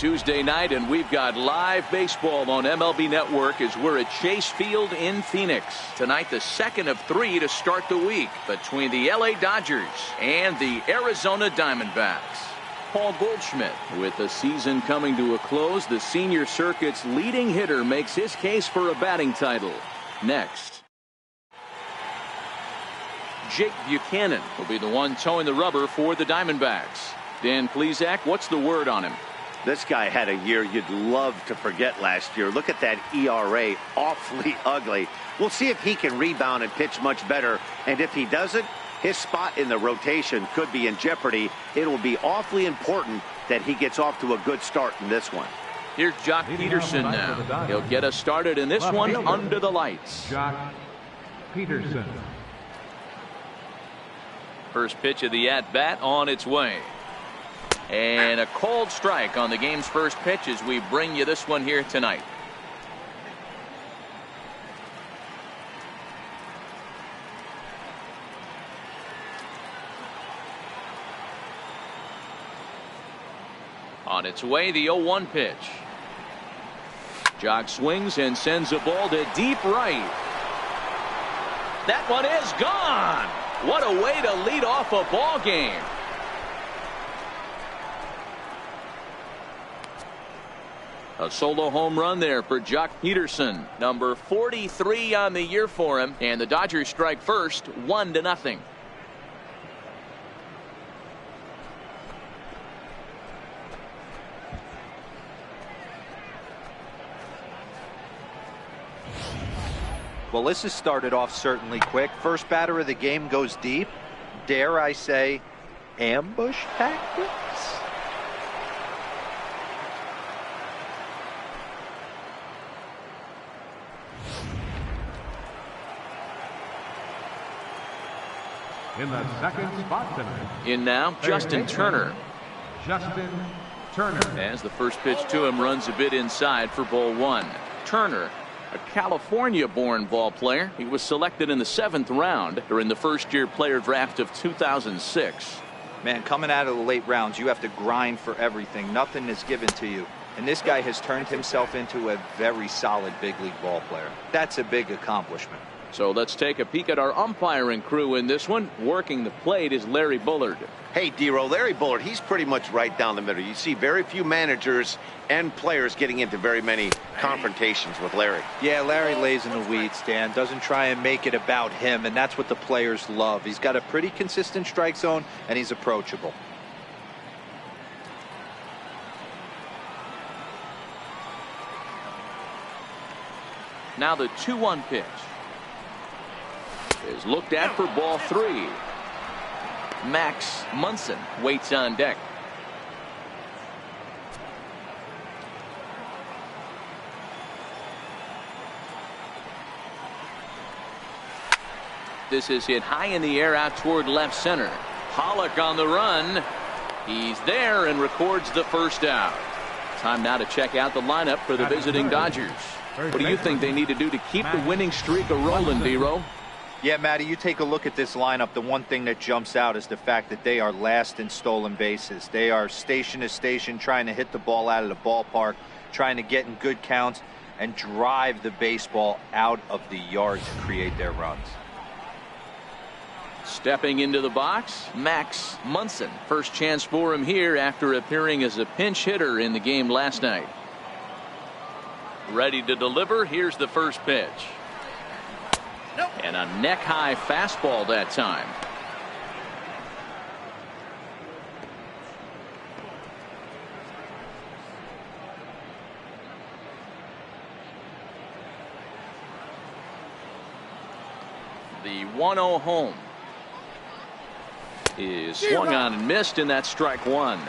Tuesday night, and we've got live baseball on MLB Network as we're at Chase Field in Phoenix. Tonight, the second of 3 to start the week between the LA Dodgers and the Arizona Diamondbacks. Paul Goldschmidt. With the season coming to a close, the senior circuit's leading hitter makes his case for a batting title. Next, Jake Buchanan will be the one towing the rubber for the Diamondbacks. Dan Plesac, what's the word on him? This guy had a year you'd love to forget last year. Look at that ERA, awfully ugly. We'll see if he can rebound and pitch much better. And if he doesn't, his spot in the rotation could be in jeopardy. It will be awfully important that he gets off to a good start in this one. Here's Jock Peterson now. He'll get us started in this one under the lights. Jock Peterson. First pitch of the at-bat on its way. And a cold strike on the game's first pitch as we bring you this one here tonight. On its way, the 0-1 pitch. Jock swings and sends a ball to deep right. That one is gone. What a way to lead off a ball game. A solo home run there for Jock Peterson. Number 43 on the year for him. And the Dodgers strike first, 1-0. Well, this has started off certainly quick. First batter of the game goes deep. Dare I say, ambush tactics? In the second spot tonight. In now, Justin Turner. Justin Turner. As the first pitch to him runs a bit inside for ball 1. Turner, a California-born ball player. He was selected in the 7th round during the first-year player draft of 2006. Man, coming out of the late rounds, you have to grind for everything. Nothing is given to you. And this guy has turned himself into a very solid big league ball player. That's a big accomplishment. So let's take a peek at our umpiring crew in this one. Working the plate is Larry Bullard. Hey, D-Row, Larry Bullard, he's pretty much right down the middle. You see very few managers and players getting into very many confrontations with Larry. Yeah, Larry lays in the weeds, Dan. Doesn't try and make it about him, and that's what the players love. He's got a pretty consistent strike zone, and he's approachable. Now the 2-1 pitch is looked at for ball 3. Max Munson waits on deck. This is hit high in the air out toward left center. Pollock on the run. He's there and records the first out. Time now to check out the lineup for the visiting Dodgers. What do you think they need to do to keep the winning streak a-rolling, D-Row? Yeah, Matty, you take a look at this lineup. The one thing that jumps out is the fact that they are last in stolen bases. They are station to station trying to hit the ball out of the ballpark, trying to get in good counts and drive the baseball out of the yard to create their runs. Stepping into the box, Max Munson. First chance for him here after appearing as a pinch hitter in the game last night. Ready to deliver. Here's the first pitch. And a neck-high fastball that time. The 1-0 home is swung on and missed, and that's strike 1.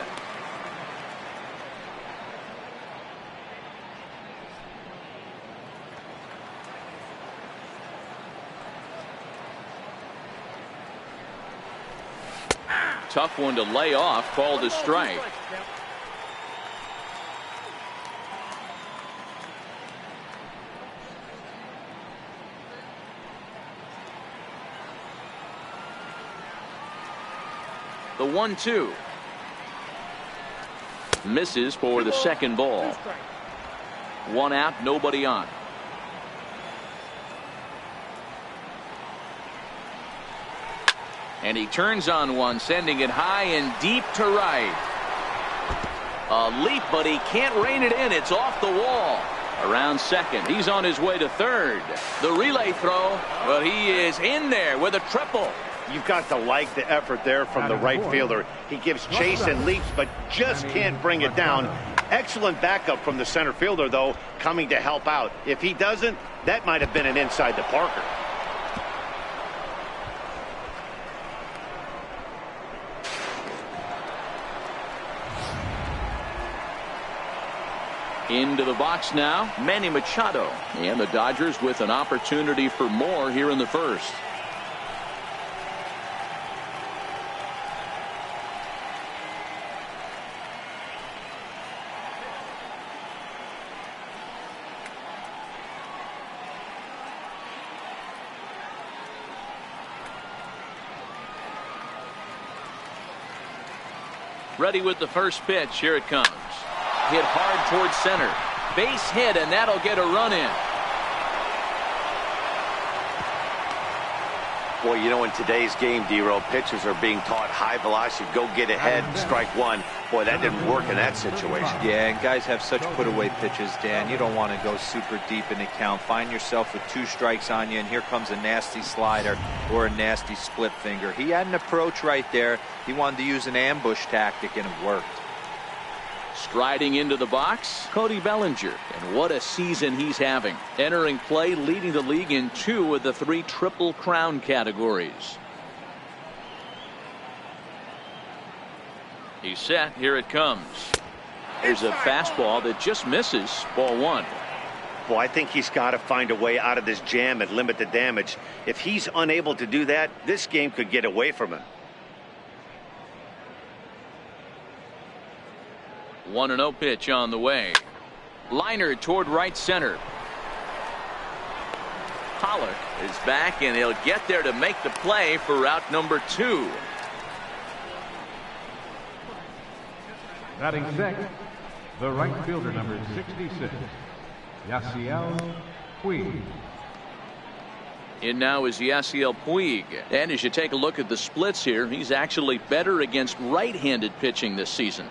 Tough one to lay off, called a strike. The 1-2. Misses for the second ball. 1 out, nobody on. And he turns on one, sending it high and deep to right. A leap, but he can't rein it in. It's off the wall. Around second. He's on his way to third. The relay throw, but he is in there with a triple. You've got to like the effort there from the right fielder. He gives chase and leaps, but just can't bring it down. Excellent backup from the center fielder, though, coming to help out. If he doesn't, that might have been an inside to Parker. Into the box now, Manny Machado. And the Dodgers with an opportunity for more here in the first. Ready with the first pitch. Here it comes. Hit hard towards center. Base hit, and that'll get a run in. Boy, you know, in today's game, D-Row, pitchers are being taught high velocity, go get ahead, strike one. Boy, that didn't work in that situation. Yeah, and guys have such put-away pitches, Dan. You don't want to go super deep in the count. Find yourself with 2 strikes on you, and here comes a nasty slider or a nasty split finger. He had an approach right there. He wanted to use an ambush tactic, and it worked. Striding into the box, Cody Bellinger. And what a season he's having. Entering play, leading the league in 2 of the 3 Triple Crown categories. He's set. Here it comes. There's a fastball that just misses. Ball 1. Well, I think he's got to find a way out of this jam and limit the damage. If he's unable to do that, this game could get away from him. 1-0 pitch on the way. Liner toward right center. Pollock is back, and he'll get there to make the play for route number 2. Batting sixth, the right fielder, number 66, Yasiel Puig. In now is Yasiel Puig. And as you take a look at the splits here, he's actually better against right-handed pitching this season.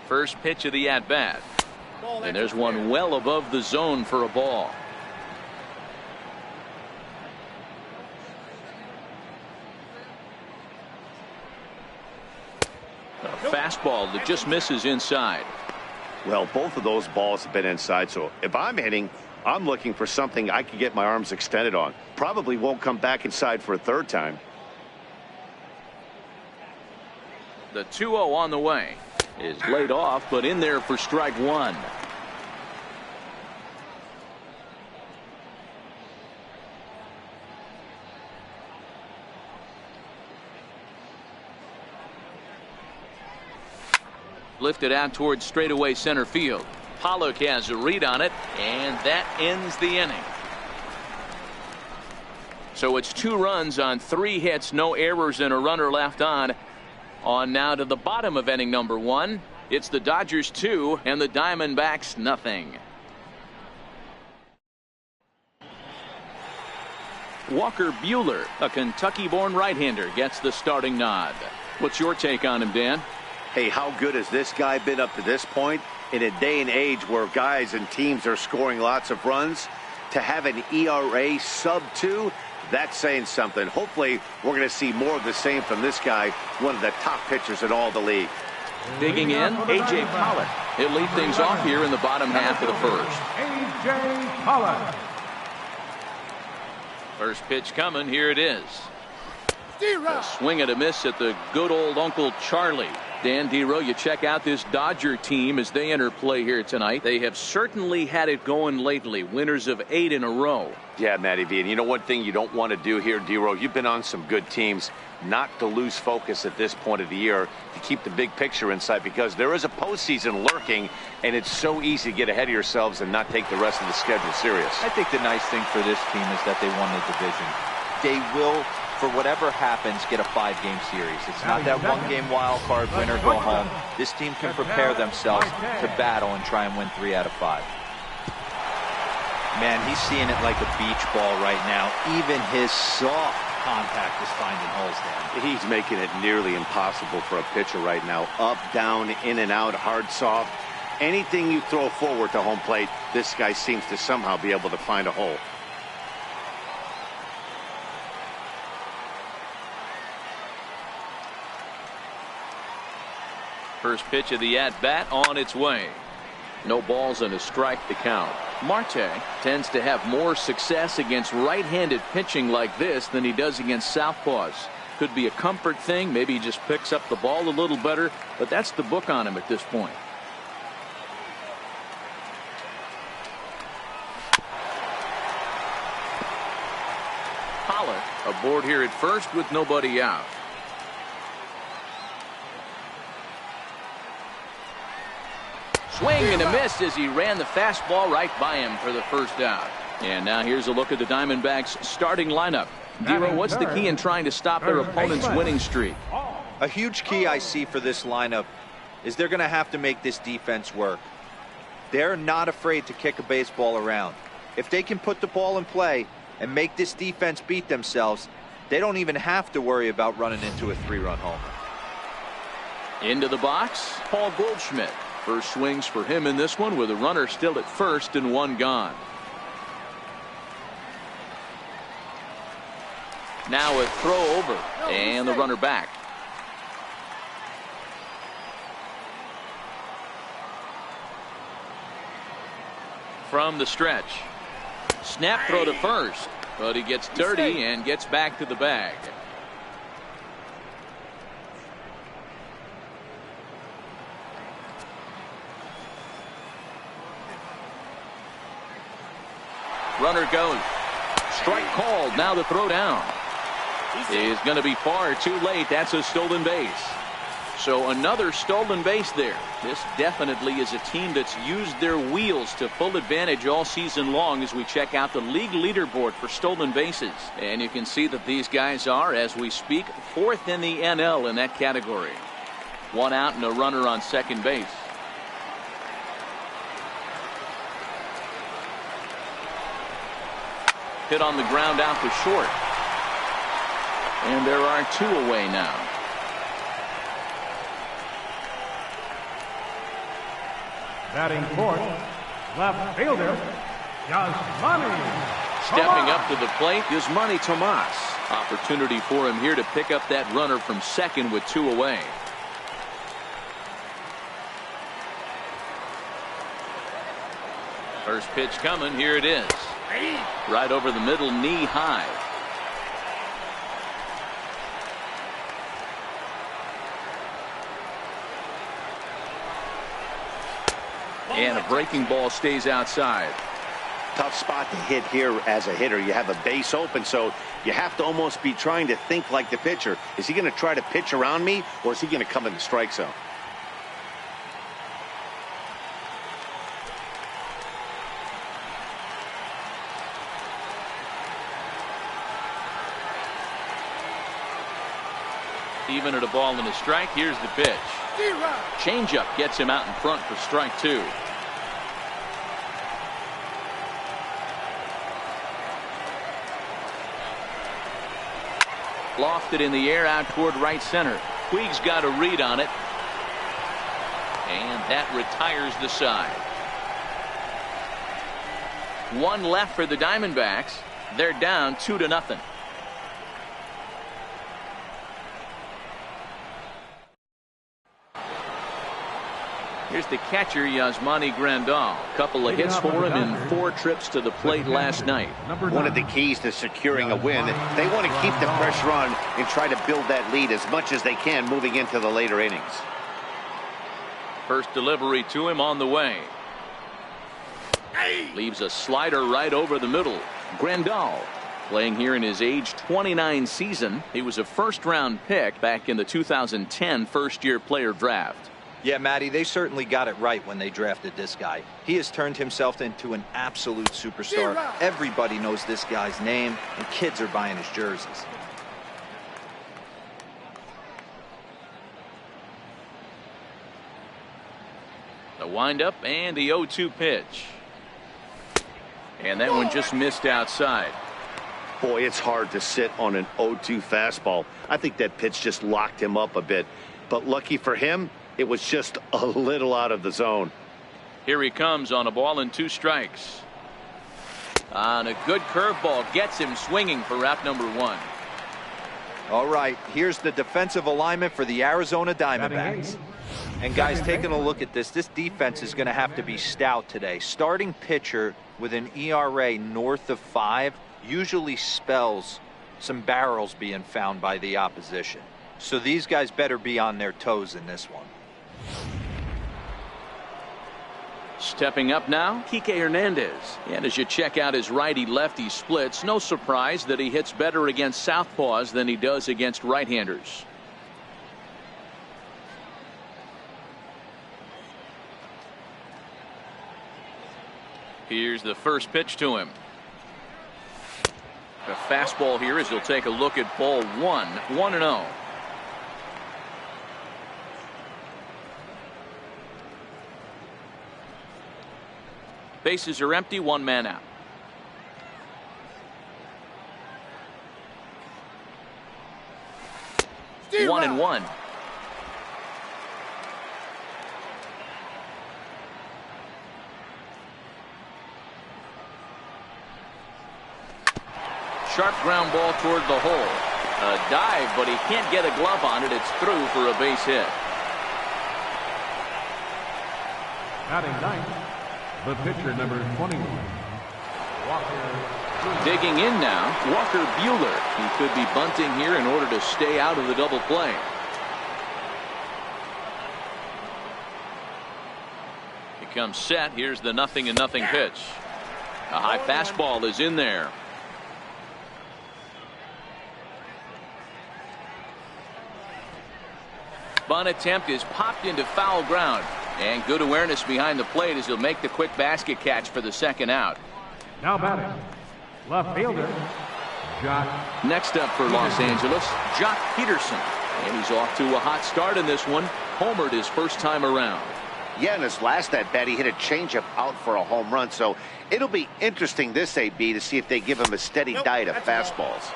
First pitch of the at-bat. And there's one well above the zone for a ball. A fastball that just misses inside. Well, both of those balls have been inside, so if I'm hitting, I'm looking for something I can get my arms extended on. Probably won't come back inside for a third time. The 2-0 on the way. Is laid off, but in there for strike 1. Lifted out towards straightaway center field. Pollock has a read on it, and that ends the inning. So it's 2 runs on 3 hits, no errors, and a runner left on. On now to the bottom of inning number 1. It's the Dodgers 2 and the Diamondbacks nothing. Walker Buehler, a Kentucky-born right-hander, gets the starting nod. What's your take on him, Dan? Hey, how good has this guy been up to this point? In a day and age where guys and teams are scoring lots of runs, to have an ERA sub 2, that's saying something. Hopefully, we're going to see more of the same from this guy, one of the top pitchers in all the league. Digging in, A.J. Pollock. He'll lead things off here in the bottom half of the first. A.J. Pollock. First pitch coming. Here it is. A swing and a miss at the good old Uncle Charlie. Dan Dero, you check out this Dodger team as they enter play here tonight. They have certainly had it going lately. Winners of 8 in a row. Yeah, Matty V. And you know one thing you don't want to do here, Dero, you've been on some good teams, not to lose focus at this point of the year, to keep the big picture in sight, because there is a postseason lurking, and it's so easy to get ahead of yourselves and not take the rest of the schedule serious. I think the nice thing for this team is that they won the division. They will, for whatever happens, get a 5-game series. It's not that 1-game wild card, win or go home. This team can prepare themselves to battle and try and win 3 out of 5. Man, he's seeing it like a beach ball right now. Even his soft contact is finding holes there. He's making it nearly impossible for a pitcher right now. Up, down, in and out, hard, soft. Anything you throw forward to home plate, this guy seems to somehow be able to find a hole. First pitch of the at-bat on its way. No balls and a strike to count. Marte tends to have more success against right-handed pitching like this than he does against southpaws. Could be a comfort thing. Maybe he just picks up the ball a little better, but that's the book on him at this point. Pollock aboard here at first with nobody out. Swing and a miss as he ran the fastball right by him for the first out. And now here's a look at the Diamondbacks starting lineup. Dero, what's the key in trying to stop their opponent's winning streak? A huge key I see for this lineup is they're going to have to make this defense work. They're not afraid to kick a baseball around. If they can put the ball in play and make this defense beat themselves, they don't even have to worry about running into a 3-run homer. Into the box, Paul Goldschmidt. First swings for him in this one with a runner still at first and 1 gone. Now a throw over and the runner back. From the stretch. Snap throw to first, but he gets dirty and gets back to the bag. Runner goes. Strike called. Now the throw down is going to be far too late. That's a stolen base. So another stolen base there. This definitely is a team that's used their wheels to full advantage all season long as we check out the league leaderboard for stolen bases. And you can see that these guys are, as we speak, 4th in the NL in that category. 1 out and a runner on second base. Hit on the ground out to short. And there are 2 away now. Batting fourth, left fielder, Yasmani. Stepping up to the plate, Yasmani Tomas. Opportunity for him here to pick up that runner from second with 2 away. First pitch coming. Here it is. Right over the middle, knee high. And a breaking ball stays outside. Tough spot to hit here as a hitter. You have a base open, so you have to almost be trying to think like the pitcher. Is he going to try to pitch around me, or is he going to come in the strike zone? Even at a ball and a strike, here's the pitch. Changeup gets him out in front for strike 2. Lofted in the air out toward right center. Puig's got a read on it. And that retires the side. 1 left for the Diamondbacks. They're down 2-0. Here's the catcher, Yasmani Grandal. Couple of hits for him in 4 trips to the plate last night. One of the keys to securing a win, they want to keep the pressure on and try to build that lead as much as they can moving into the later innings. First delivery to him on the way. Leaves a slider right over the middle. Grandal playing here in his age 29 season. He was a first-round pick back in the 2010 first-year player draft. Yeah, Matty, they certainly got it right when they drafted this guy. He has turned himself into an absolute superstar. Everybody knows this guy's name, and kids are buying his jerseys. The windup and the 0-2 pitch. And that one just missed outside. Boy, it's hard to sit on an 0-2 fastball. I think that pitch just locked him up a bit. But lucky for him, it was just a little out of the zone. Here he comes on a ball and 2 strikes. On a good curveball gets him swinging for out number 1. All right, here's the defensive alignment for the Arizona Diamondbacks. And guys, taking a look at this defense is going to have to be stout today. Starting pitcher with an ERA north of 5 usually spells some barrels being found by the opposition. So these guys better be on their toes in this one. Stepping up now, Kike Hernandez. And as you check out his righty-lefty splits, no surprise that he hits better against southpaws than he does against right-handers. Here's the first pitch to him. A fastball here as he'll take a look at ball 1, 1-0. Bases are empty, 1 man out. Steve 1-1. Sharp ground ball toward the hole. A dive, but he can't get a glove on it. It's through for a base hit. Batting ninth, the pitcher number 21, Walker. Digging in now, Walker Buehler. He could be bunting here in order to stay out of the double play. He comes set. Here's the 0-0 pitch. A high fastball is in there. Bunt attempt is popped into foul ground. And good awareness behind the plate as he'll make the quick basket catch for the second out. Now batting, left fielder, Jock. Next up for Los Angeles, Jock Peterson. And he's off to a hot start in this one. Homered his first time around. Yeah, in his last at bat, he hit a changeup out for a home run. So it'll be interesting this AB to see if they give him a steady diet of fastballs.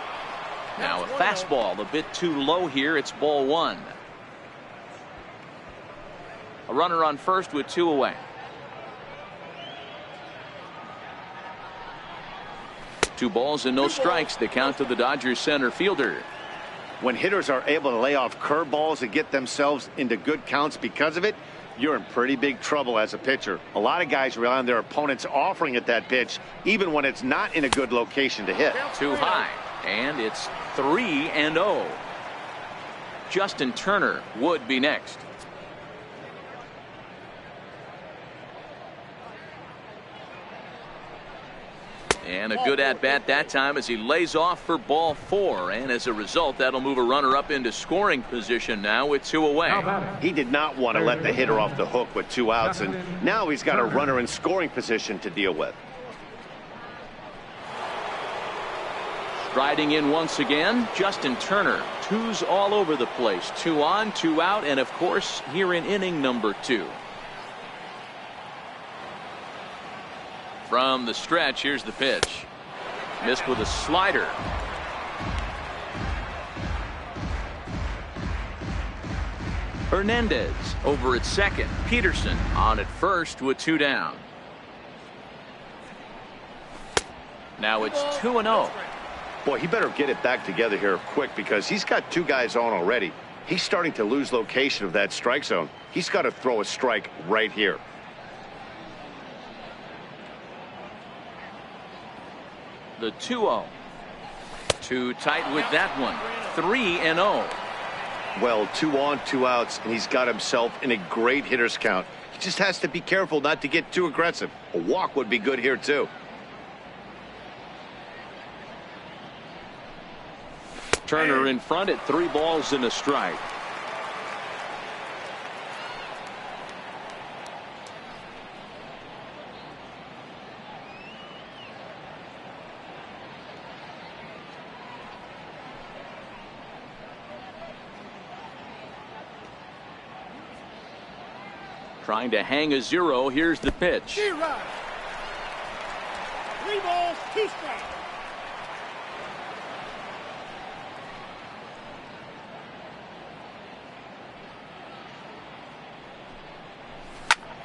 Now a fastball a bit too low here. It's ball 1. A runner on first with 2 away. 2 balls and no strikes. The count to the Dodgers center fielder. When hitters are able to lay off curveballs and get themselves into good counts because of it, you're in pretty big trouble as a pitcher. A lot of guys rely on their opponents offering at that pitch, even when it's not in a good location to hit. Too high, and it's 3-0. Justin Turner would be next. And a good at-bat that time as he lays off for ball 4. And as a result, that'll move a runner up into scoring position now with 2 away. He did not want to let the hitter off the hook with 2 outs, and now he's got a runner in scoring position to deal with. Striding in once again, Justin Turner. 2s all over the place. 2 on, 2 out, and of course, here in inning number 2. From the stretch, here's the pitch. Missed with a slider. Hernandez over at second. Peterson on at first with 2 down. Now it's 2-0. Boy, he better get it back together here quick because he's got 2 guys on already. He's starting to lose location of that strike zone. He's got to throw a strike right here. The 2-0. Too tight with that one. 3-0. Well, 2 on, 2 outs, and he's got himself in a great hitter's count. He just has to be careful not to get too aggressive. A walk would be good here, too. Turner in front at 3 balls and a strike. Trying to hang a 0. Here's the pitch. 0. 3 balls, 2 strikes.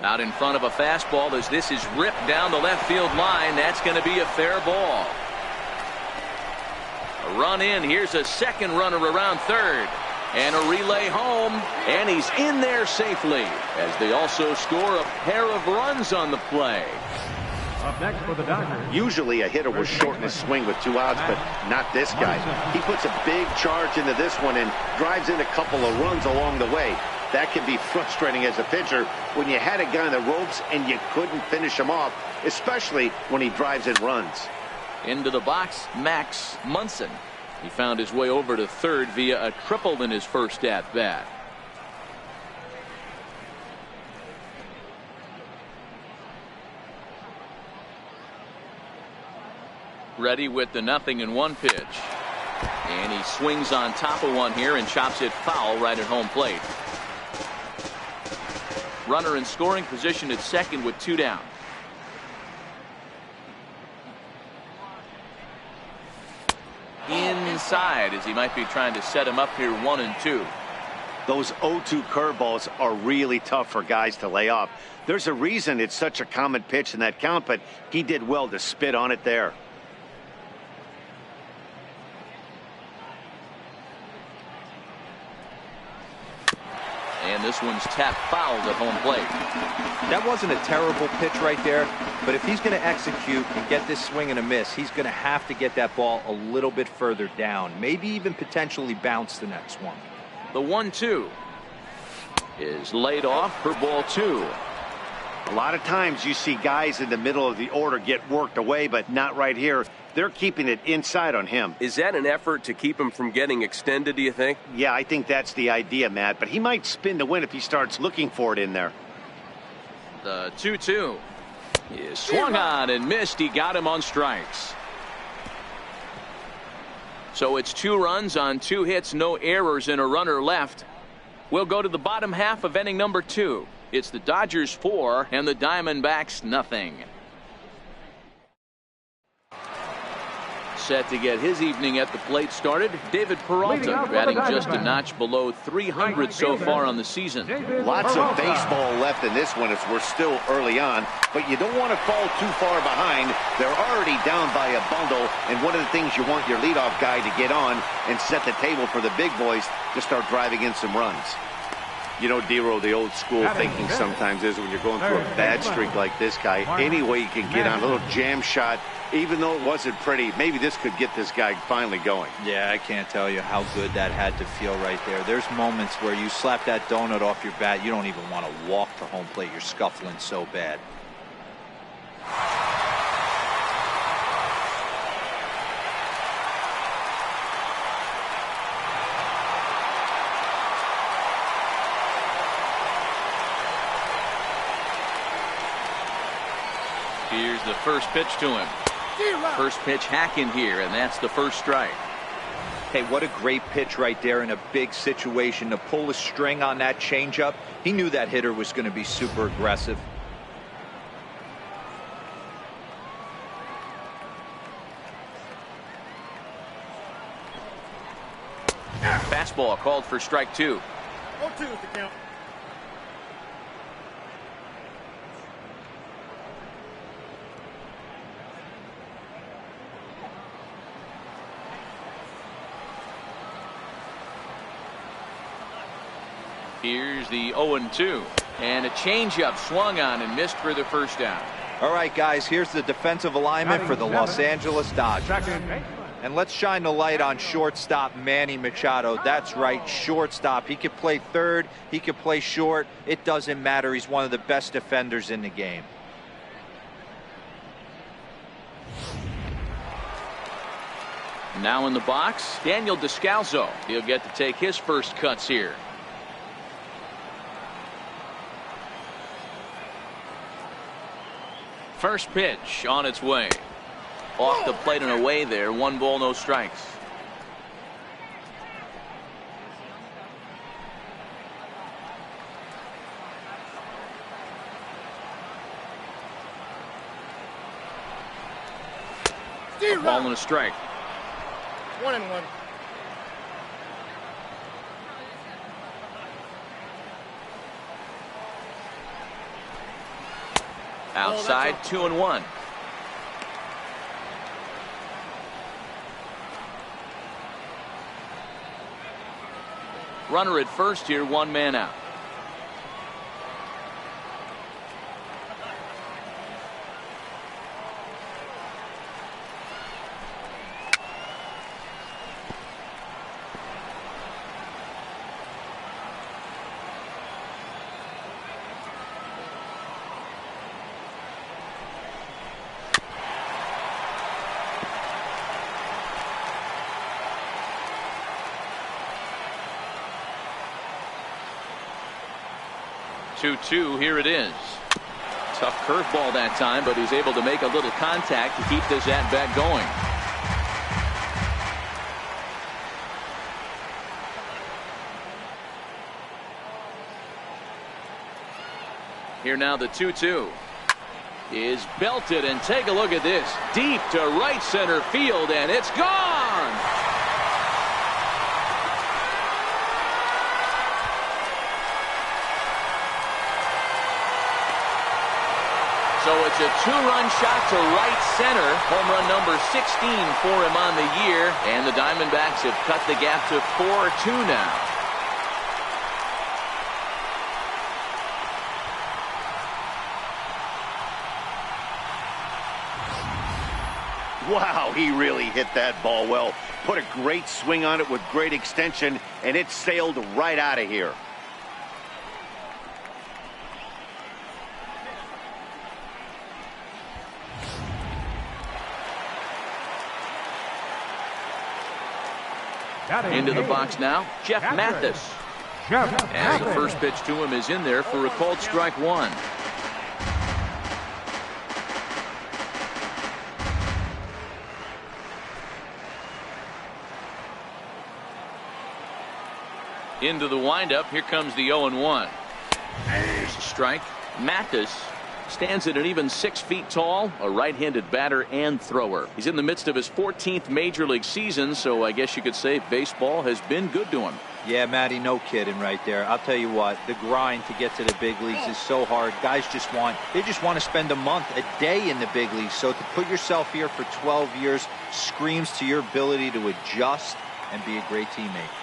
Out in front of a fastball as this is ripped down the left field line. That's going to be a fair ball. A run in. Here's a second runner around third. And a relay home. And he's in there safely as they also score a pair of runs on the play. Up next for the Dodgers. Usually a hitter will shorten his swing with 2 outs, but not this guy. He puts a big charge into this one and drives in a couple of runs along the way. That can be frustrating as a pitcher when you had a guy on the ropes and you couldn't finish him off, especially when he drives in runs. Into the box, Max Munson. He found his way over to third via a triple in his first at-bat. Ready with the 0-1 pitch. And he swings on top of one here and chops it foul right at home plate. Runner in scoring position at second with 2 down. Inside as he might be trying to set him up here 1-2. Those 0-2 curveballs are really tough for guys to lay off. There's a reason it's such a common pitch in that count, but he did well to spit on it there. And this one's tapped fouled at home plate. That wasn't a terrible pitch right there, but if he's going to execute and get this swing and a miss, he's going to have to get that ball a little bit further down, maybe even potentially bounce the next one. The 1-2 is laid off for ball 2. A lot of times you see guys in the middle of the order get worked away, but not right here. They're keeping it inside on him. Is that an effort to keep him from getting extended, do you think? Yeah, I think that's the idea, Matt, but he might spin to win if he starts looking for it in there. The 2-2 is swung on and missed. He got him on strikes. So it's 2 runs on 2 hits, no errors, and a runner left. We'll go to the bottom half of inning number 2. It's the Dodgers 4 and the Diamondbacks nothing. Set to get his evening at the plate started, David Peralta, batting just a notch below 300 so far on the season. Lots of baseball left in this one as we're still early on, but you don't want to fall too far behind. They're already down by a bundle, and one of the things you want your leadoff guy to get on and set the table for the big boys to start driving in some runs. You know, Dero, the old school thinking sometimes is when you're going through a bad streak like this guy, any way you can get on a little jam shot, even though it wasn't pretty, maybe this could get this guy finally going. Yeah, I can't tell you how good that had to feel right there. There's moments where you slap that donut off your bat, you don't even want to walk to home plate. You're scuffling so bad. Here's the first pitch to him. First pitch hacking here, and that's the first strike. Hey, what a great pitch right there in a big situation to pull a string on that changeup. He knew that hitter was going to be super aggressive. Fastball called for strike 2. 0-2 is the count. Here's the 0-2. And a changeup swung on and missed for the first down. All right, guys, here's the defensive alignment for the Los Angeles Dodgers. Second baseman, And let's shine the light on shortstop Manny Machado. That's right, shortstop. He could play third, he could play short. It doesn't matter. He's one of the best defenders in the game. Now in the box, Daniel Descalso. He'll get to take his first cuts here. First pitch on its way. Off the plate and away there. 1 ball, no strikes. A ball and a strike. 1-1. Outside, 2-1. Runner at first here, 1 man out. Two, here it is. Tough curveball that time, but he's able to make a little contact to keep this at-bat going. Here now the 2-2 is belted, and take a look at this. Deep to right center field, and it's gone. So it's a 2-run shot to right center. Home run number 16 for him on the year. And the Diamondbacks have cut the gap to 4-2 now. Wow, he really hit that ball well. Put a great swing on it with great extension, and it sailed right out of here. Into the box now, Jeff Mathis. As the first pitch to him is in there for a called strike 1. Into the windup, here comes the 0-1. There's a strike. Mathis stands at an even 6 feet tall, a right-handed batter and thrower. He's in the midst of his 14th major league season, so I guess you could say baseball has been good to him. Yeah, Matty, no kidding right there. I'll tell you what, the grind to get to the big leagues is so hard. Guys just want to spend a month, a day in the big leagues. So to put yourself here for 12 years screams to your ability to adjust and be a great teammate.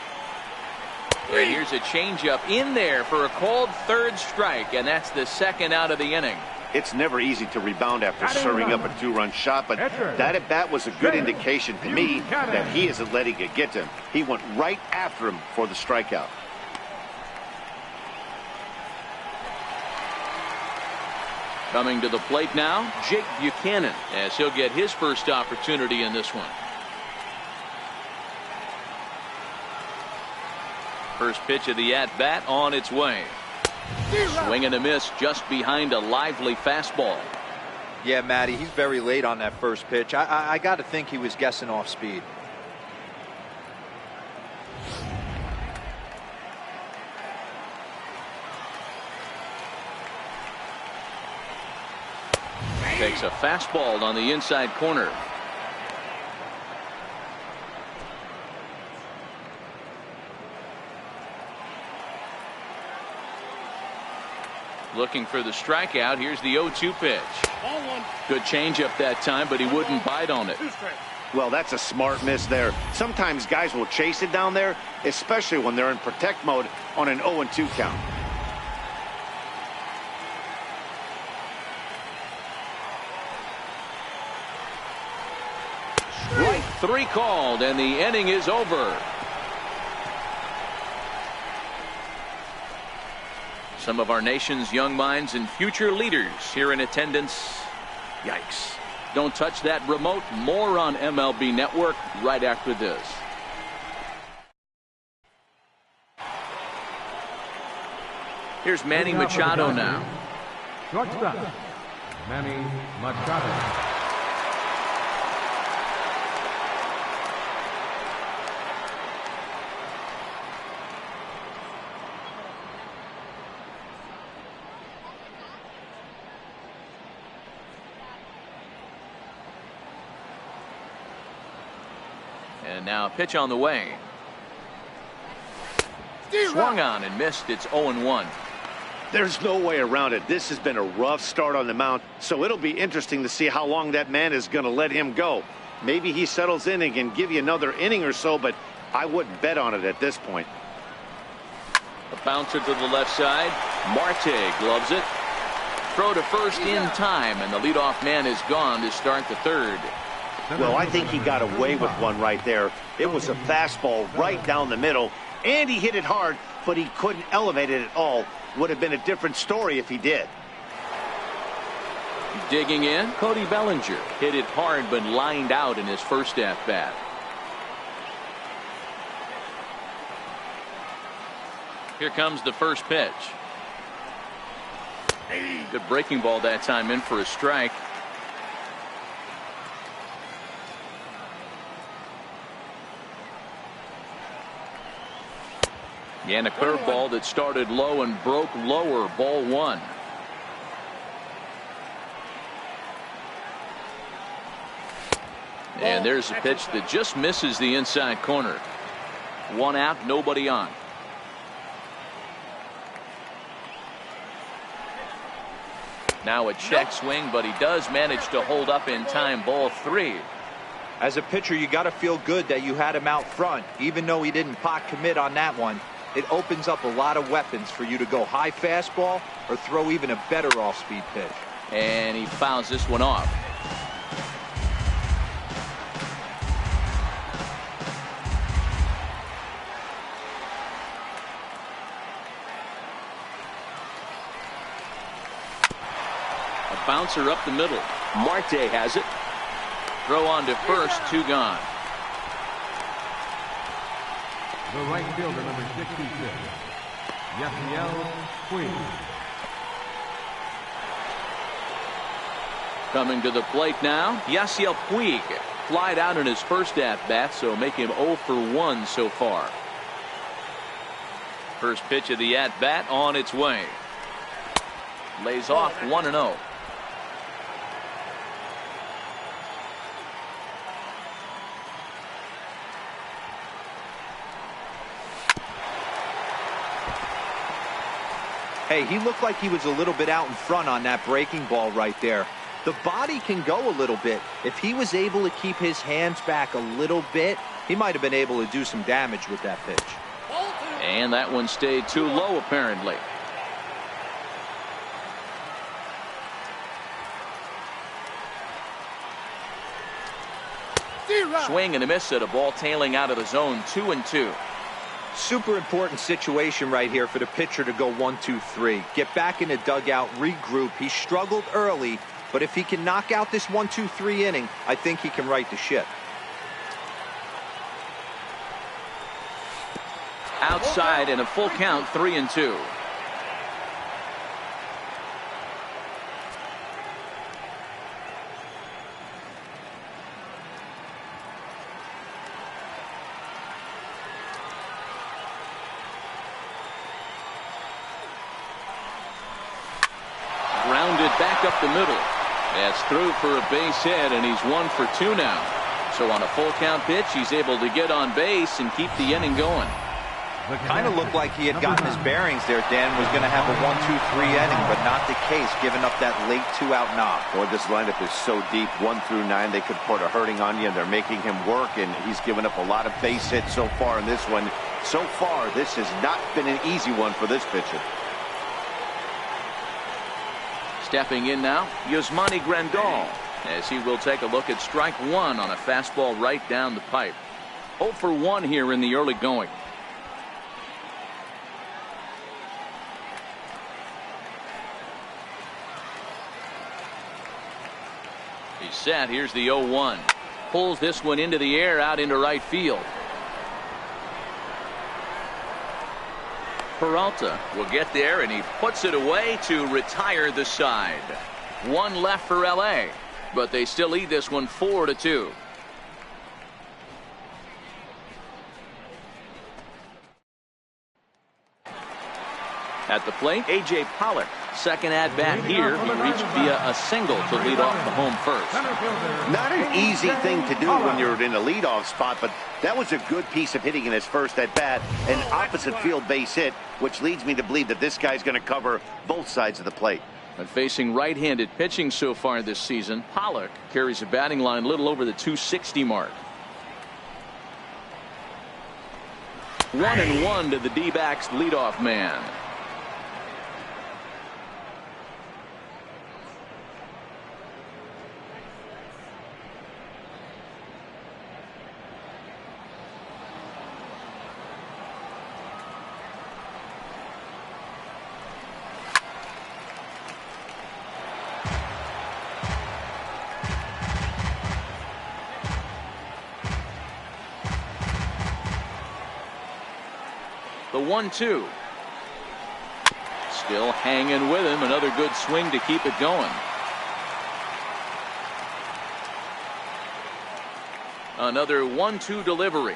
And here's a changeup in there for a called third strike, and that's the second out of the inning. It's never easy to rebound after serving up a 2-run shot, but that at-bat was a good indication to me that he isn't letting it get to him. He went right after him for the strikeout. Coming to the plate now, Jake Buchanan, as he'll get his first opportunity in this one. First pitch of the at-bat on its way. Swing and a miss just behind a lively fastball. Yeah, Matty, he's very late on that first pitch. I got to think he was guessing off speed. Takes a fastball on the inside corner. Looking for the strikeout. Here's the 0-2 pitch. Good changeup that time, but he wouldn't bite on it. Well, that's a smart miss there. Sometimes guys will chase it down there, especially when they're in protect mode on an 0-2 count. 3 called, and the inning is over. Some of our nation's young minds and future leaders here in attendance. Yikes. Don't touch that remote. More on MLB Network right after this. Here's Manny Machado now. Shortstop, Manny Machado. And now a pitch on the way. Swung on and missed. It's 0-1. There's no way around it. This has been a rough start on the mound, so it'll be interesting to see how long that man is going to let him go. Maybe he settles in and can give you another inning or so, but I wouldn't bet on it at this point. A bouncer to the left side. Marte gloves it. Throw to first in time, and the leadoff man is gone to start the third. Well, I think he got away with one right there. It was a fastball right down the middle, and he hit it hard, but he couldn't elevate it at all. Would have been a different story if he did. Digging in, Cody Bellinger hit it hard but lined out in his first at bat. Here comes the first pitch. Good breaking ball that time, in for a strike. And a curveball that started low and broke lower. Ball 1. And there's a pitch that just misses the inside corner. 1 out, nobody on. Now a check swing, but he does manage to hold up in time. Ball 3. As a pitcher, you got to feel good that you had him out front, even though he didn't pot commit on that one. It opens up a lot of weapons for you to go high fastball or throw even a better off-speed pitch. And he fouls this one off. A bouncer up the middle. Marte has it. Throw on to first, 2 gone. The right fielder, number 66, Yasiel Puig. Coming to the plate now, Yasiel Puig. Flied out in his first at-bat, so make him 0 for 1 so far. First pitch of the at-bat on its way. Lays off 1-0. Hey, he looked like he was a little bit out in front on that breaking ball right there. The body can go a little bit. If he was able to keep his hands back a little bit, he might have been able to do some damage with that pitch. And that one stayed too low, apparently. Swing and a miss at a ball tailing out of the zone. 2-2. Super important situation right here for the pitcher to go 1-2-3. Get back in the dugout, regroup. He struggled early, but if he can knock out this 1-2-3 inning, I think he can right the ship. Outside and a full count, 3-2. Back up the middle. That's through for a base hit, and he's 1 for 2 now. So on a full count pitch, he's able to get on base and keep the inning going. Kind of looked like he had gotten his bearings there. Dan was going to have a 1-2-3 inning, but not the case, giving up that late 2-out knock. Boy, this lineup is so deep. 1 through 9, they could put a hurting on you, and they're making him work, and he's given up a lot of base hits so far in this one. So far, this has not been an easy one for this pitcher. Stepping in now, Yasmani Grandal. as he will take a look at strike one on a fastball right down the pipe. 0 for 1 here in the early going. He's set. Here's the 0-1. Pulls this one into the air out into right field. Peralta will get there, and he puts it away to retire the side. One left for LA, but they still lead this one 4-2. At the plate, A.J. Pollock. Second at bat here. He reached via a single to lead off the home first. Not an easy thing to do when you're in a leadoff spot, but that was a good piece of hitting in his first at bat. An opposite field base hit, which leads me to believe that this guy's going to cover both sides of the plate. But facing right-handed pitching so far this season, Pollock carries a batting line little over the 260 mark. 1-1 to the D-backs leadoff man. The 1-2. Still hanging with him. Another good swing to keep it going. Another 1-2 delivery.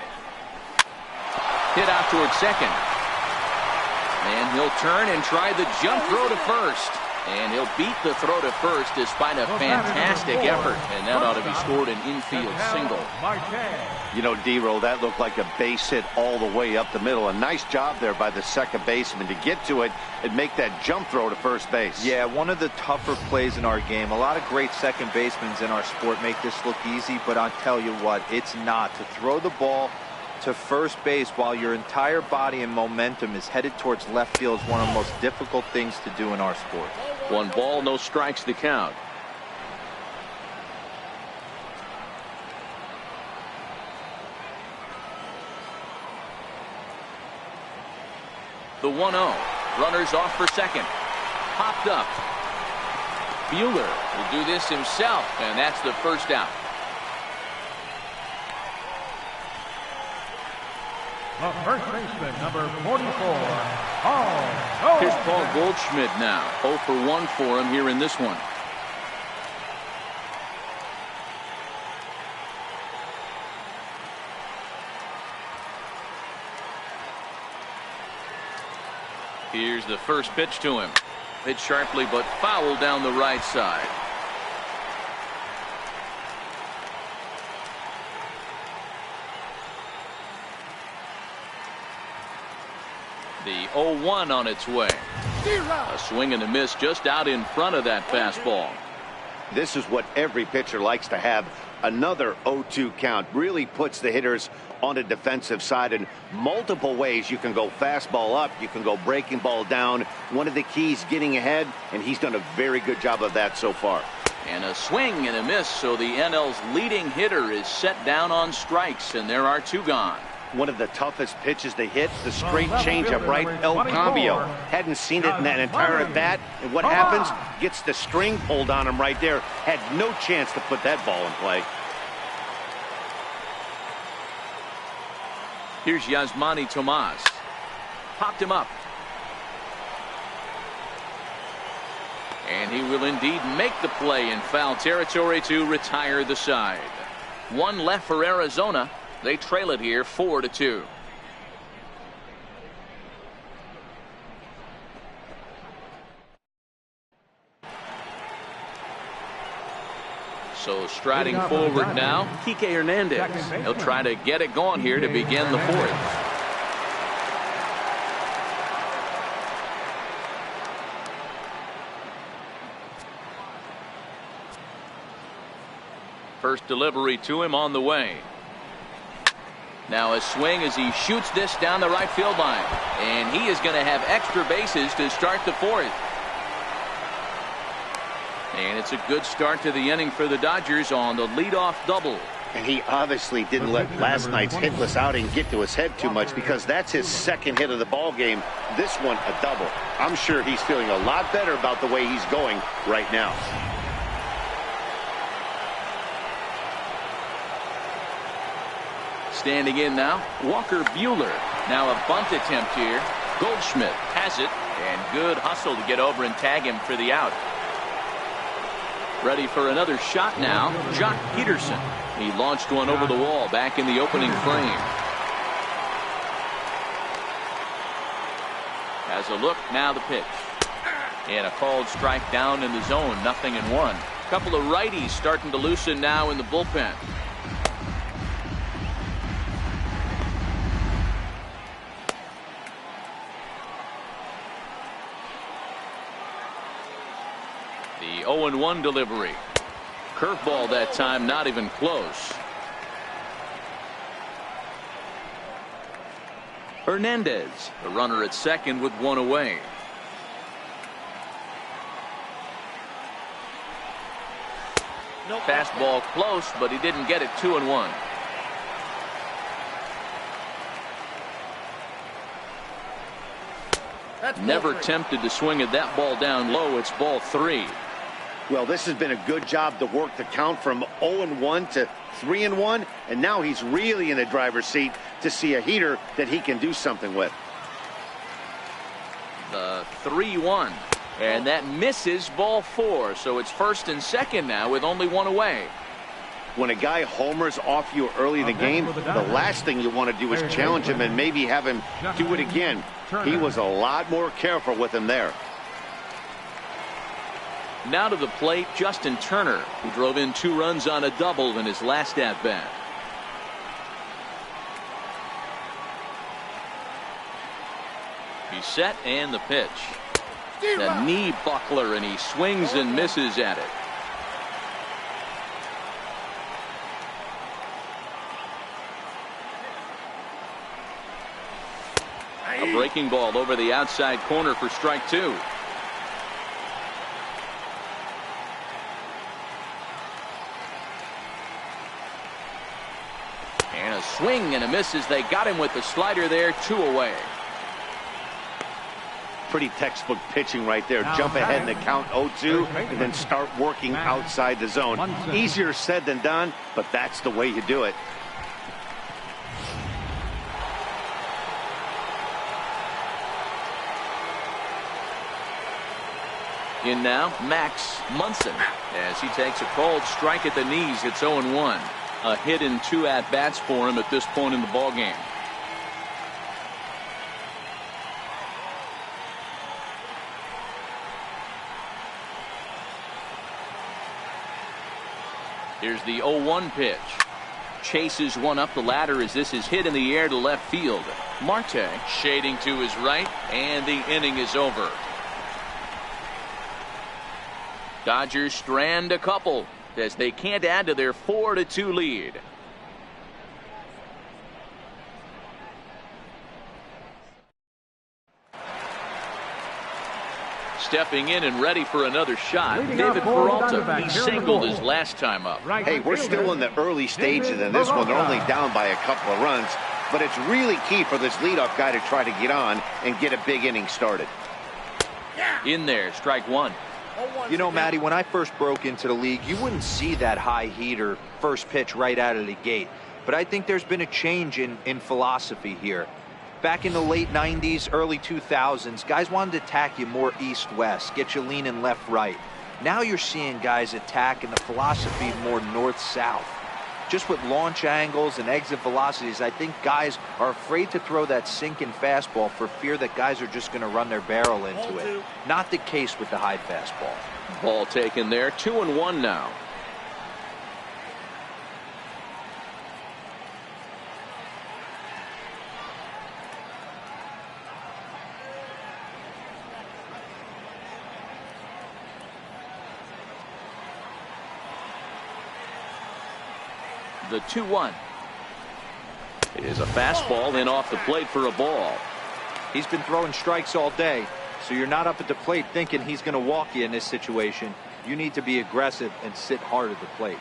Hit out towards second. And he'll turn and try the jump throw to first. And he'll beat the throw to first despite a fantastic effort. And that ought to be scored an infield single. You know, D-Roll, that looked like a base hit all the way up the middle. A nice job there by the second baseman to get to it and make that jump throw to first base. Yeah, one of the tougher plays in our game. A lot of great second basemen in our sport make this look easy, but I'll tell you what, it's not. To throw the ball to first base while your entire body and momentum is headed towards left field is one of the most difficult things to do in our sport. 1 ball, no strikes to count. The 1-0. Runners off for second. Popped up. Buehler will do this himself, and that's the first out. The first baseman, number 44, Paul. Here's Paul Goldschmidt now. 0 for 1 for him here in this one. Here's the first pitch to him. Hit sharply but foul down the right side. The 0-1 on its way. A swing and a miss just out in front of that fastball. This is what every pitcher likes to have. Another 0-2 count really puts the hitters on the defensive side in multiple ways. You can go fastball up, you can go breaking ball down. One of the keys getting ahead, and he's done a very good job of that so far. And a swing and a miss, so the NL's leading hitter is set down on strikes, and there are 2 gone. One of the toughest pitches to hit, the straight changeup right, El Cambio. Hadn't seen it in that entire at bat. And what happens? Gets the string pulled on him right there. Had no chance to put that ball in play. Here's Yasmani Tomas. Popped him up. And he will indeed make the play in foul territory to retire the side. 1 left for Arizona. They trail it here 4-2. So striding forward now, Kike Hernandez. He'll try to get it going here to begin the 4th. First delivery to him on the way. Now a swing as he shoots this down the right field line. And he is going to have extra bases to start the 4th. And it's a good start to the inning for the Dodgers on the leadoff double. And he obviously didn't let last night's hitless outing get to his head too much, because that's his second hit of the ball game. This one a double. I'm sure he's feeling a lot better about the way he's going right now. Standing in now, Walker Buehler. Now a bunt attempt here. Goldschmidt has it, and good hustle to get over and tag him for the out. Ready for another shot now, Jock Peterson. He launched one over the wall back in the opening frame. Has a look, now the pitch. And a called strike down in the zone, 0-1. Couple of righties starting to loosen now in the bullpen. The 0-1 delivery. Curveball that time, not even close. Hernandez, the runner at second with one away. Fastball close, but he didn't get it. 2-1. Never tempted to swing at that ball down low. It's ball 3. Well, this has been a good job to work the count from 0-1 to 3-1, and now he's really in the driver's seat to see a heater that he can do something with. The 3-1, and that misses, ball 4, so it's first and second now with only one away. When a guy homers off you early in the game, the last thing you want to do is challenge him and maybe have him do it again. He was a lot more careful with him there. Now to the plate, Justin Turner, who drove in 2 runs on a double in his last at-bat. He's set, and the pitch. A knee buckler, and he swings and misses at it. A breaking ball over the outside corner for strike 2. And a swing and a miss as they got him with the slider there. 2 away. Pretty textbook pitching right there. Jump ahead in the count 0-2 and then start working outside the zone. Easier said than done, but that's the way you do it. In now, Max Munson, as he takes a called strike at the knees. It's 0-1. A hit in 2 at-bats for him at this point in the ballgame. Here's the 0-1 pitch. Chases one up the ladder as this is hit in the air to left field. Marte shading to his right, and the inning is over. Dodgers strand a couple as they can't add to their 4-2 lead. Stepping in and ready for another shot, David Peralta. He singled his last time up. Hey, we're still in the early stages in this one. They're only down by a couple of runs, but it's really key for this leadoff guy to try to get on and get a big inning started. In there, strike 1. You know, Matty, when I first broke into the league, you wouldn't see that high heater first pitch right out of the gate. But I think there's been a change in philosophy here. Back in the late 90s, early 2000s, guys wanted to attack you more east-west, get you leaning left-right. Now you're seeing guys attack in the philosophy more north-south. Just with launch angles and exit velocities, I think guys are afraid to throw that sinking fastball for fear that guys are just going to run their barrel into it. Not the case with the high fastball. Ball taken there. 2-1 now. The 2-1 is a fastball in off the plate for a ball. He's been throwing strikes all day, so you're not up at the plate thinking he's going to walk you in this situation. You need to be aggressive and sit hard at the plate.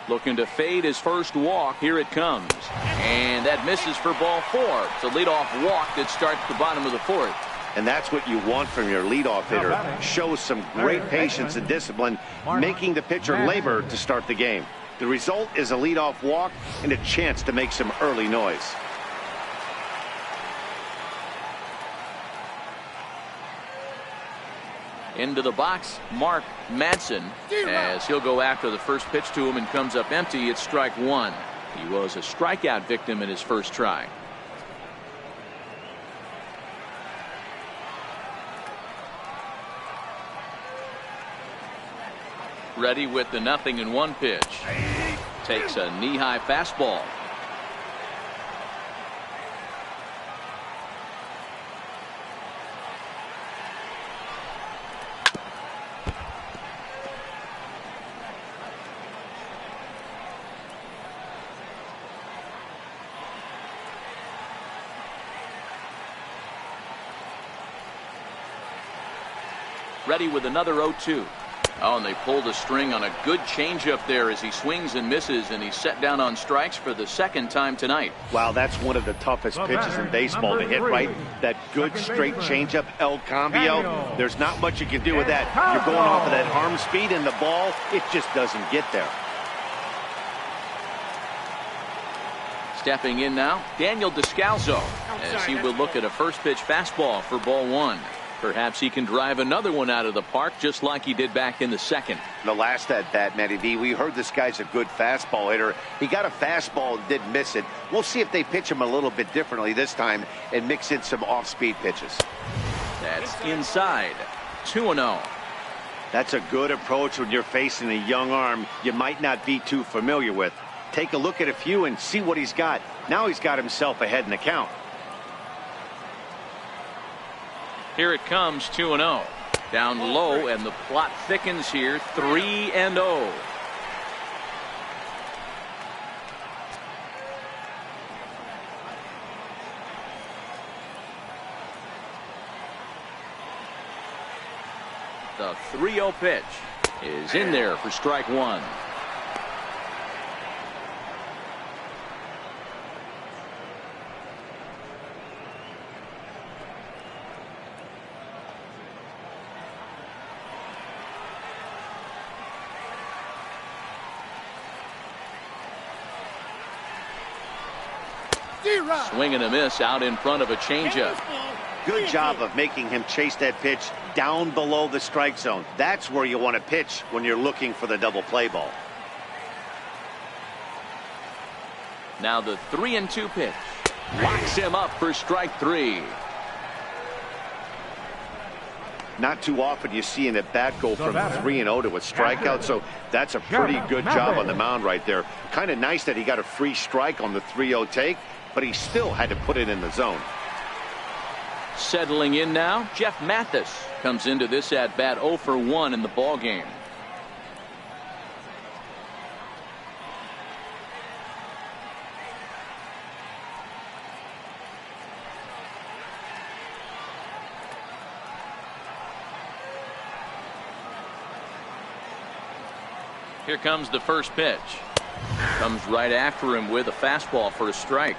Looking to fade his first walk. Here it comes. And that misses for ball 4. It's a leadoff walk that starts the bottom of the 4th. And that's what you want from your leadoff hitter. Shows some great patience and discipline, making the pitcher labor to start the game. The result is a leadoff walk and a chance to make some early noise. Into the box, Mark Madsen, as he'll go after the first pitch to him and comes up empty. It's strike 1. He was a strikeout victim in his first try. Ready with the 0-1 pitch. Takes a knee-high fastball. Ready with another 0-2. Oh, and they pulled a string on a good changeup there as he swings and misses, and he's set down on strikes for the second time tonight. Wow, that's one of the toughest pitches in baseball to hit, right? That good straight changeup, El Cambio. There's not much you can do with that. You're going off of that arm speed, and the ball, it just doesn't get there. Stepping in now, Daniel Descalso, as he will look at a first pitch fastball for ball 1. Perhaps he can drive another one out of the park just like he did back in the second. The last at bat, Matty V, we heard this guy's a good fastball hitter. He got a fastball and didn't miss it. We'll see if they pitch him a little bit differently this time and mix in some off-speed pitches. That's inside. 2-0. That's a good approach when you're facing a young arm you might not be too familiar with. Take a look at a few and see what he's got. Now he's got himself ahead in the count. Here it comes, 2-0. Down low, and the plot thickens here, 3-0. The 3-0 pitch is in there for strike 1. Swing and a miss out in front of a changeup. Good job of making him chase that pitch down below the strike zone. That's where you want to pitch when you're looking for the double play ball. Now the 3-2 pitch. Locks him up for strike 3. Not too often you see an at-bat go from 3-0 to a strikeout, so that's a pretty good job on the mound right there. Kind of nice that he got a free strike on the 3-0 take, but he still had to put it in the zone. Settling in now, Jeff Mathis comes into this at-bat 0 for 1 in the ballgame. Here comes the first pitch. Comes right after him with a fastball for a strike.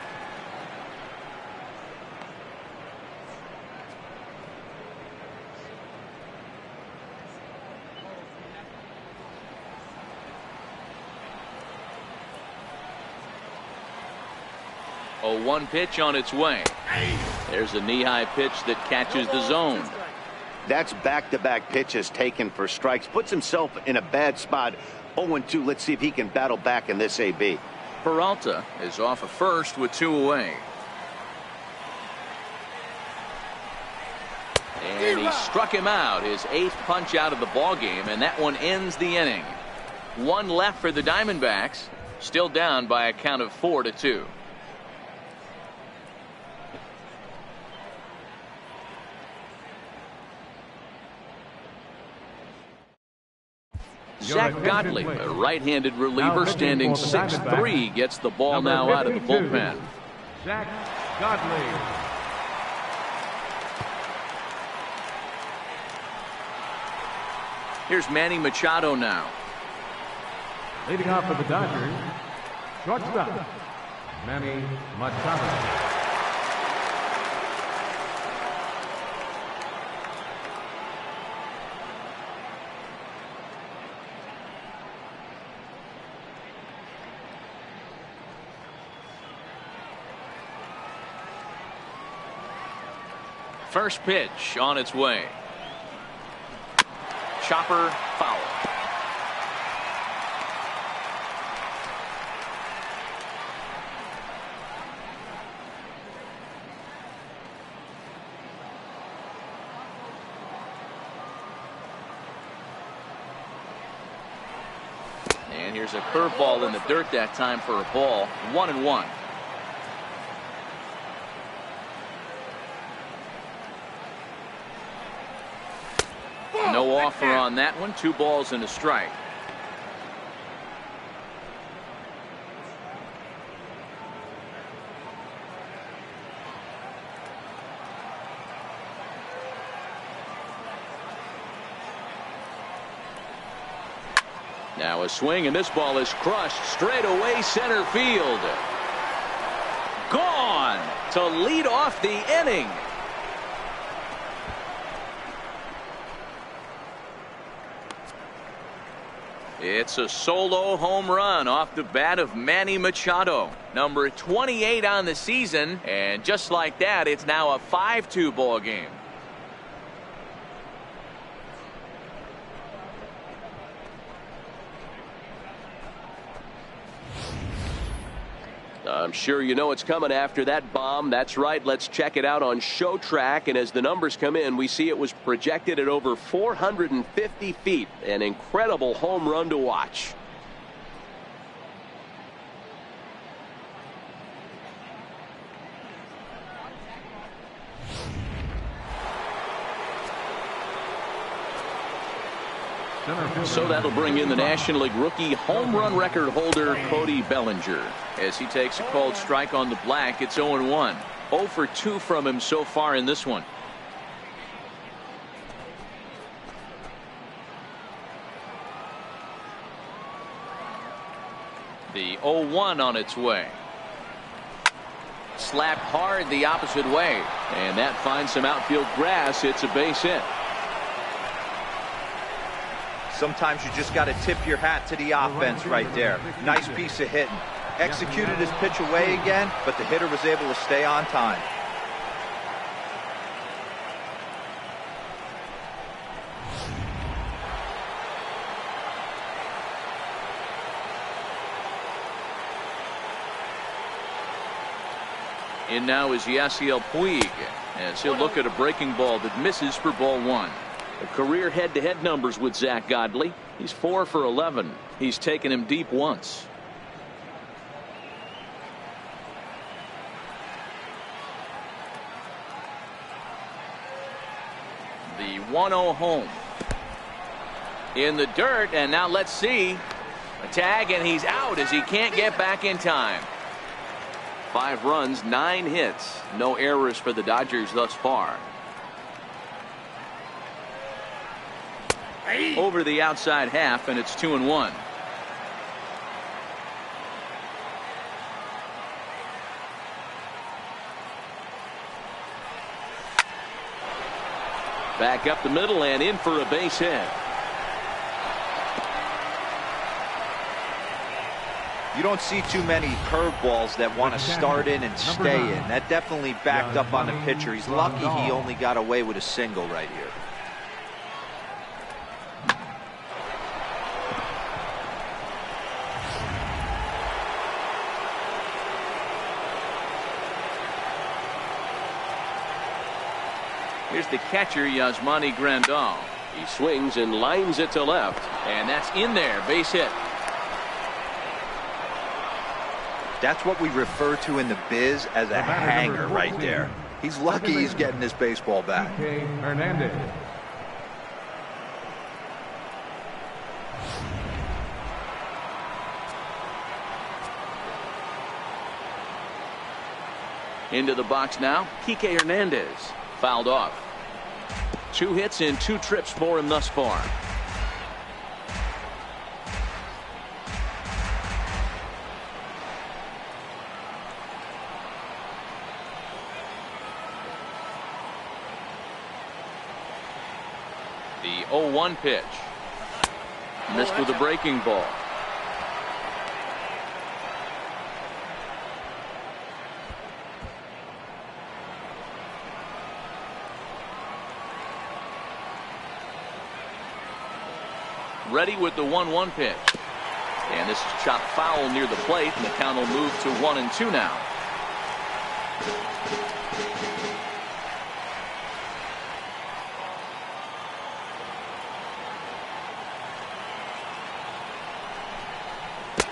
A 1 pitch on its way. There's a knee-high pitch that catches the zone. That's back-to-back pitches taken for strikes. Puts himself in a bad spot. 0-2. Let's see if he can battle back in this AB. Peralta is off of first with 2 away. And he struck him out, his 8th punch out of the ballgame, and that one ends the inning. 1 left for the Diamondbacks, still down by a count of 4-2. Zach Gottlieb, a right-handed reliever, standing 6'3", gets the ball now out of the bullpen. Zach Gottlieb. Here's Manny Machado now. Leading off for the Dodgers, shortstop, Manny Machado. First pitch on its way. Chopper foul. And here's a curveball in the dirt that time for a ball. 1-1. No offer on that one. 2 balls and a strike. Now a swing, and this ball is crushed straight away center field. Gone to lead off the inning. It's a solo home run off the bat of Manny Machado, number 28 on the season, and just like that, it's now a 5-2 ball game. I'm sure you know it's coming after that bomb. That's right. Let's check it out on Show Track. And as the numbers come in, we see it was projected at over 450 feet. An incredible home run to watch. So that'll bring in the National League rookie home run record holder Cody Bellinger. As he takes a called strike on the black, it's 0-1. 0 for 2 from him so far in this one. The 0-1 on its way. Slapped hard the opposite way, and that finds some outfield grass. It's a base hit. Sometimes you just got to tip your hat to the offense right there. Nice piece of hitting. Executed his pitch away again, but the hitter was able to stay on time. In now is Yasiel Puig, as he'll look at a breaking ball that misses for ball 1. A career head-to-head numbers with Zach Godley. He's 4 for 11. He's taken him deep once. The 1-0 home. In the dirt, and now let's see. A tag, and he's out as he can't get back in time. 5 runs, 9 hits. No errors for the Dodgers thus far. Over the outside half, and it's 2-1. Back up the middle and in for a base hit. You don't see too many curveballs that want to start in and stay in. That definitely backed up on the pitcher. He's lucky he only got away with a single right here. Here's the catcher, Yasmani Grandal. He swings and lines it to left. And that's in there. Base hit. That's what we refer to in the biz as a hanger right there. He's lucky he's getting this baseball back. Hernandez. Into the box now, Kike Hernandez. Fouled off. 2 hits and 2 trips for him thus far. The 0-1 pitch. Missed with a breaking ball. Ready with the 1-1 pitch. And this is chopped foul near the plate, and the count will move to 1-2 now.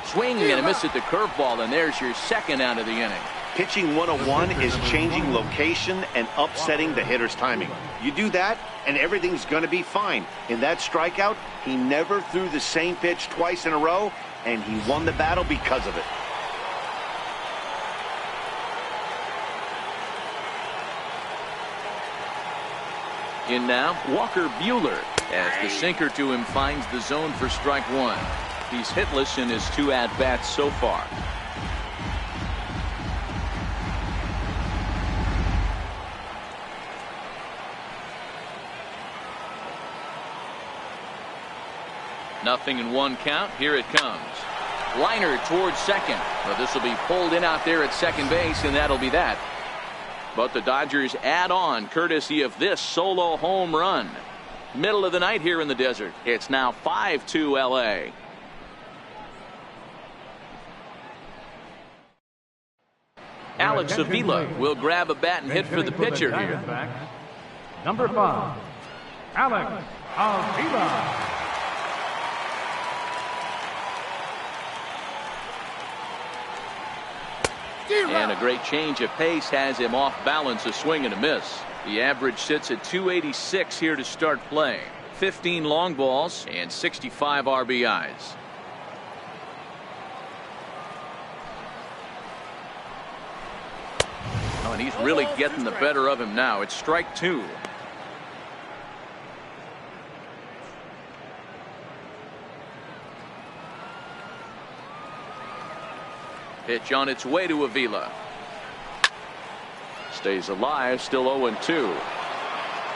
Swing and a miss at the curveball, and there's your second out of the inning. Pitching 101 is changing location and upsetting the hitter's timing. You do that, and everything's going to be fine. In that strikeout, he never threw the same pitch twice in a row, and he won the battle because of it. In now, Walker Buehler, as the sinker to him finds the zone for strike one. He's hitless in his 2 at-bats so far. Nothing in 1 count. Here it comes. Liner towards second. Well, this will be pulled in out there at second base, and that'll be that. But the Dodgers add on courtesy of this solo home run. Middle of the night here in the desert. It's now 5-2 LA. Alex Avila will grab a bat and hit for the pitcher here. Number 5, Alex Avila. And a great change of pace has him off balance, a swing and a miss. The average sits at 286 here to start play. 15 long balls and 65 RBIs. Oh, and he's really getting the better of him now. It's strike 2. Pitch on its way to Avila. Stays alive, still 0-2.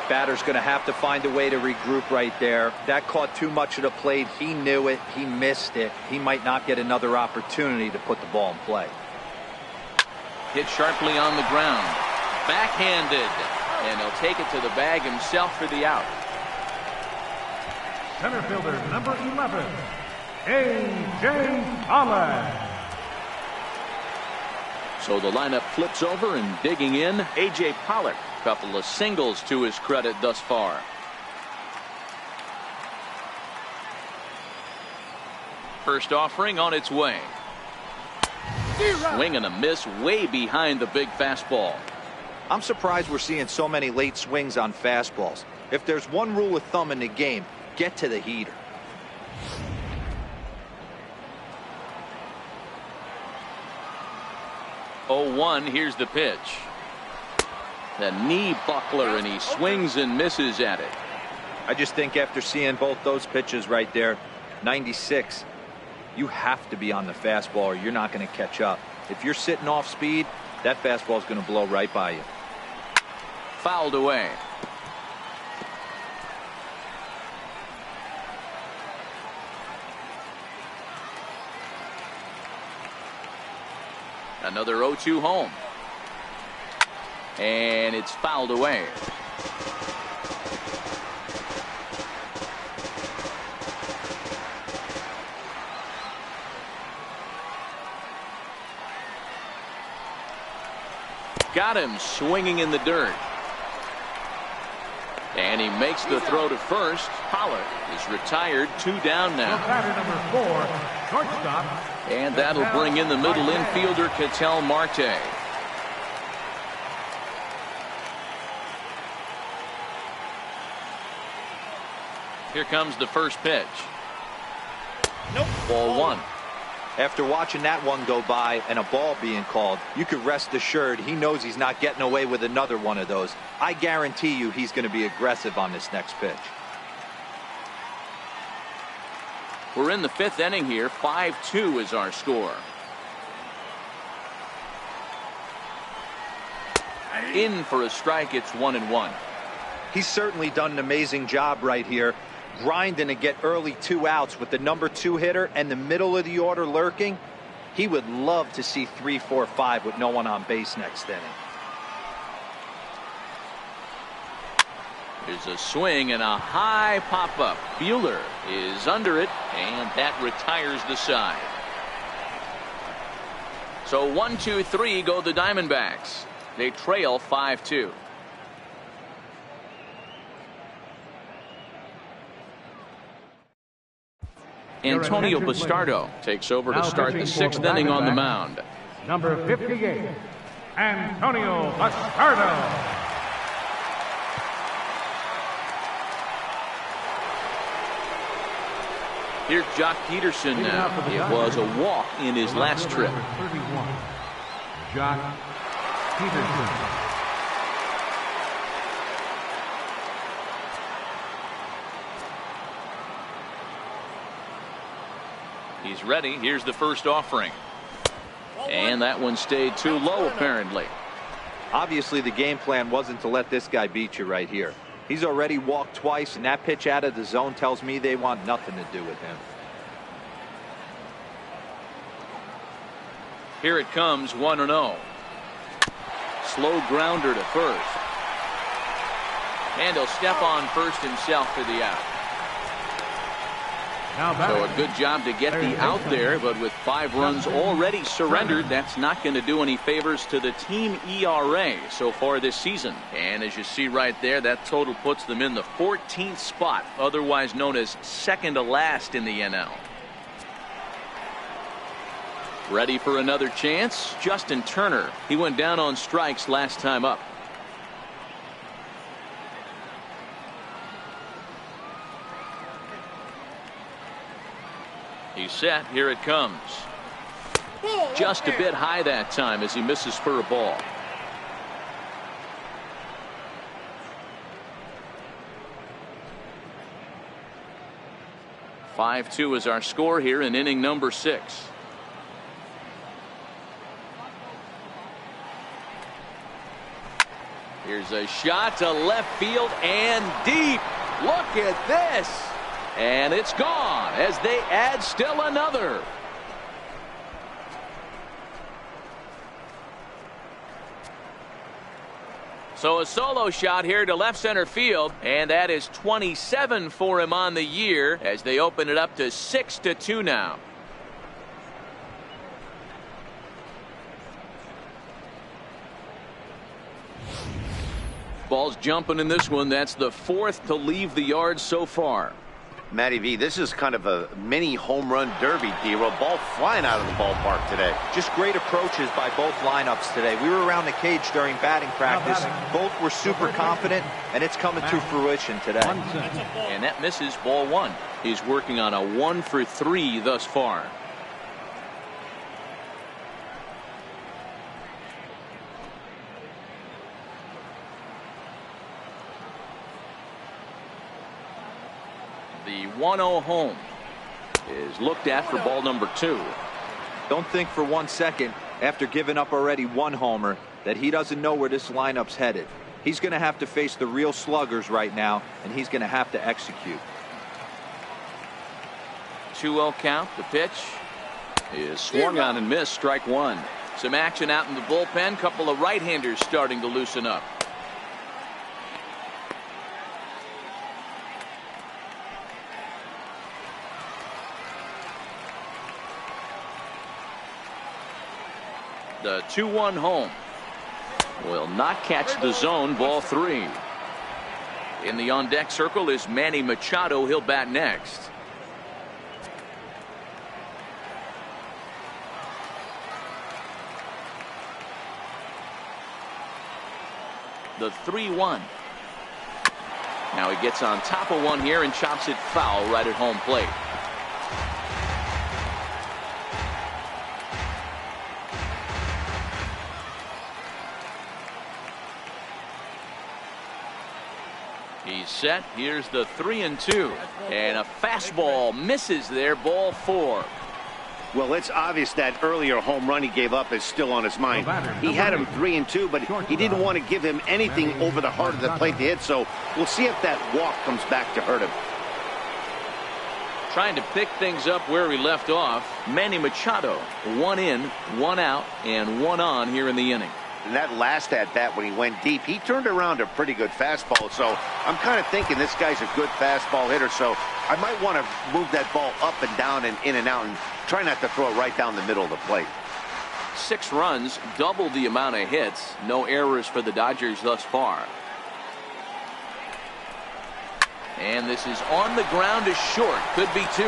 Batter's going to have to find a way to regroup right there. That caught too much of the plate. He knew it. He missed it. He might not get another opportunity to put the ball in play. Hit sharply on the ground. Backhanded. And he'll take it to the bag himself for the out. Center fielder number 11, A.J. Pollock. So the lineup flips over, and digging in, A.J. Pollock. Couple of singles to his credit thus far. First offering on its way. Swing and a miss way behind the big fastball. I'm surprised we're seeing so many late swings on fastballs. If there's one rule of thumb in the game, get to the heater. Oh, 1, here's the pitch. The knee buckler, and he swings and misses at it. I just think after seeing both those pitches right there, 96, you have to be on the fastball or you're not going to catch up. If you're sitting off speed, that fastball is going to blow right by you. Fouled away. Another 0-2 home. And it's fouled away. Got him swinging in the dirt. And he makes the throw to first. Pollock is retired, 2 down now. Batter number 4, shortstop. And that'll bring in the middle infielder, Ketel Marte. Here comes the first pitch. Nope. Ball 1. After watching that one go by and a ball being called, you could rest assured he knows he's not getting away with another one of those. I guarantee you he's going to be aggressive on this next pitch. We're in the 5th inning here. 5-2 is our score. In for a strike. It's 1-1. He's certainly done an amazing job right here, grinding to get early 2 outs with the #2 hitter and the middle of the order lurking. He would love to see 3, 4, 5 with no one on base next inning. There's a swing and a high pop-up. Buehler is under it, and that retires the side. So 1, 2, 3 go the Diamondbacks. They trail 5-2. Antonio Bastardo takes over to start the 6th inning on the mound. Number 58, Antonio Bastardo. Here's Jock Peterson now. It was a walk in his last trip. 31, Jock Peterson. He's ready. Here's the first offering. And that one stayed too low, apparently. Obviously, the game plan wasn't to let this guy beat you right here. He's already walked twice, and that pitch out of the zone tells me they want nothing to do with him. Here it comes, 1-0. Slow grounder to first. And he'll step on first himself for the out. So a good job to get the out there, but with 5 runs already surrendered, that's not going to do any favors to the team ERA so far this season. And as you see right there, that total puts them in the 14th spot, otherwise known as second to last in the NL. Ready for another chance? Justin Turner. He went down on strikes last time up. He's set. Here it comes. Just a bit high that time as he misses for a ball. "5-2 is our score here in inning number 6. Here's a shot to left field and deep. Look at this. And it's gone as they add still another. So a solo shot here to left center field, and that is 27 for him on the year as they open it up to 6-2 now. Ball's jumping in this one. That's the 4th to leave the yard so far. Matty V, this is kind of a mini home run derby, D-Roll. Ball flying out of the ballpark today. Just great approaches by both lineups today. We were around the cage during batting practice. Both were super confident, and it's coming to fruition today. And that misses, ball 1. He's working on a 1 for 3 thus far. The 1-0 home is looked at for ball number 2. Don't think for 1 second, after giving up already 1 homer, that he doesn't know where this lineup's headed. He's going to have to face the real sluggers right now, and he's going to have to execute. 2-0 count. The pitch is swung on and missed. Strike 1. Some action out in the bullpen. Couple of right-handers starting to loosen up. The 2-1 home will not catch the zone. Ball 3. In the on-deck circle is Manny Machado. He'll bat next. The 3-1. Now he gets on top of one here and chops it foul right at home plate. He's set. Here's the 3-2. And a fastball misses there. Ball 4. Well, it's obvious that earlier home run he gave up is still on his mind. He had him 3-2, but he didn't want to give him anything over the heart of the plate to hit, so We'll see if that walk comes back to hurt him. Trying to pick things up where he left off. Manny Machado, 1 in, 1 out, and 1 on here in the inning. And that last at-bat when he went deep, he turned around a pretty good fastball. So I'm kind of thinking this guy's a good fastball hitter. So I might want to move that ball up and down and in and out and try not to throw it right down the middle of the plate. 6 runs, double the amount of hits. No errors for the Dodgers thus far. And this is on the ground to short. Could be 2.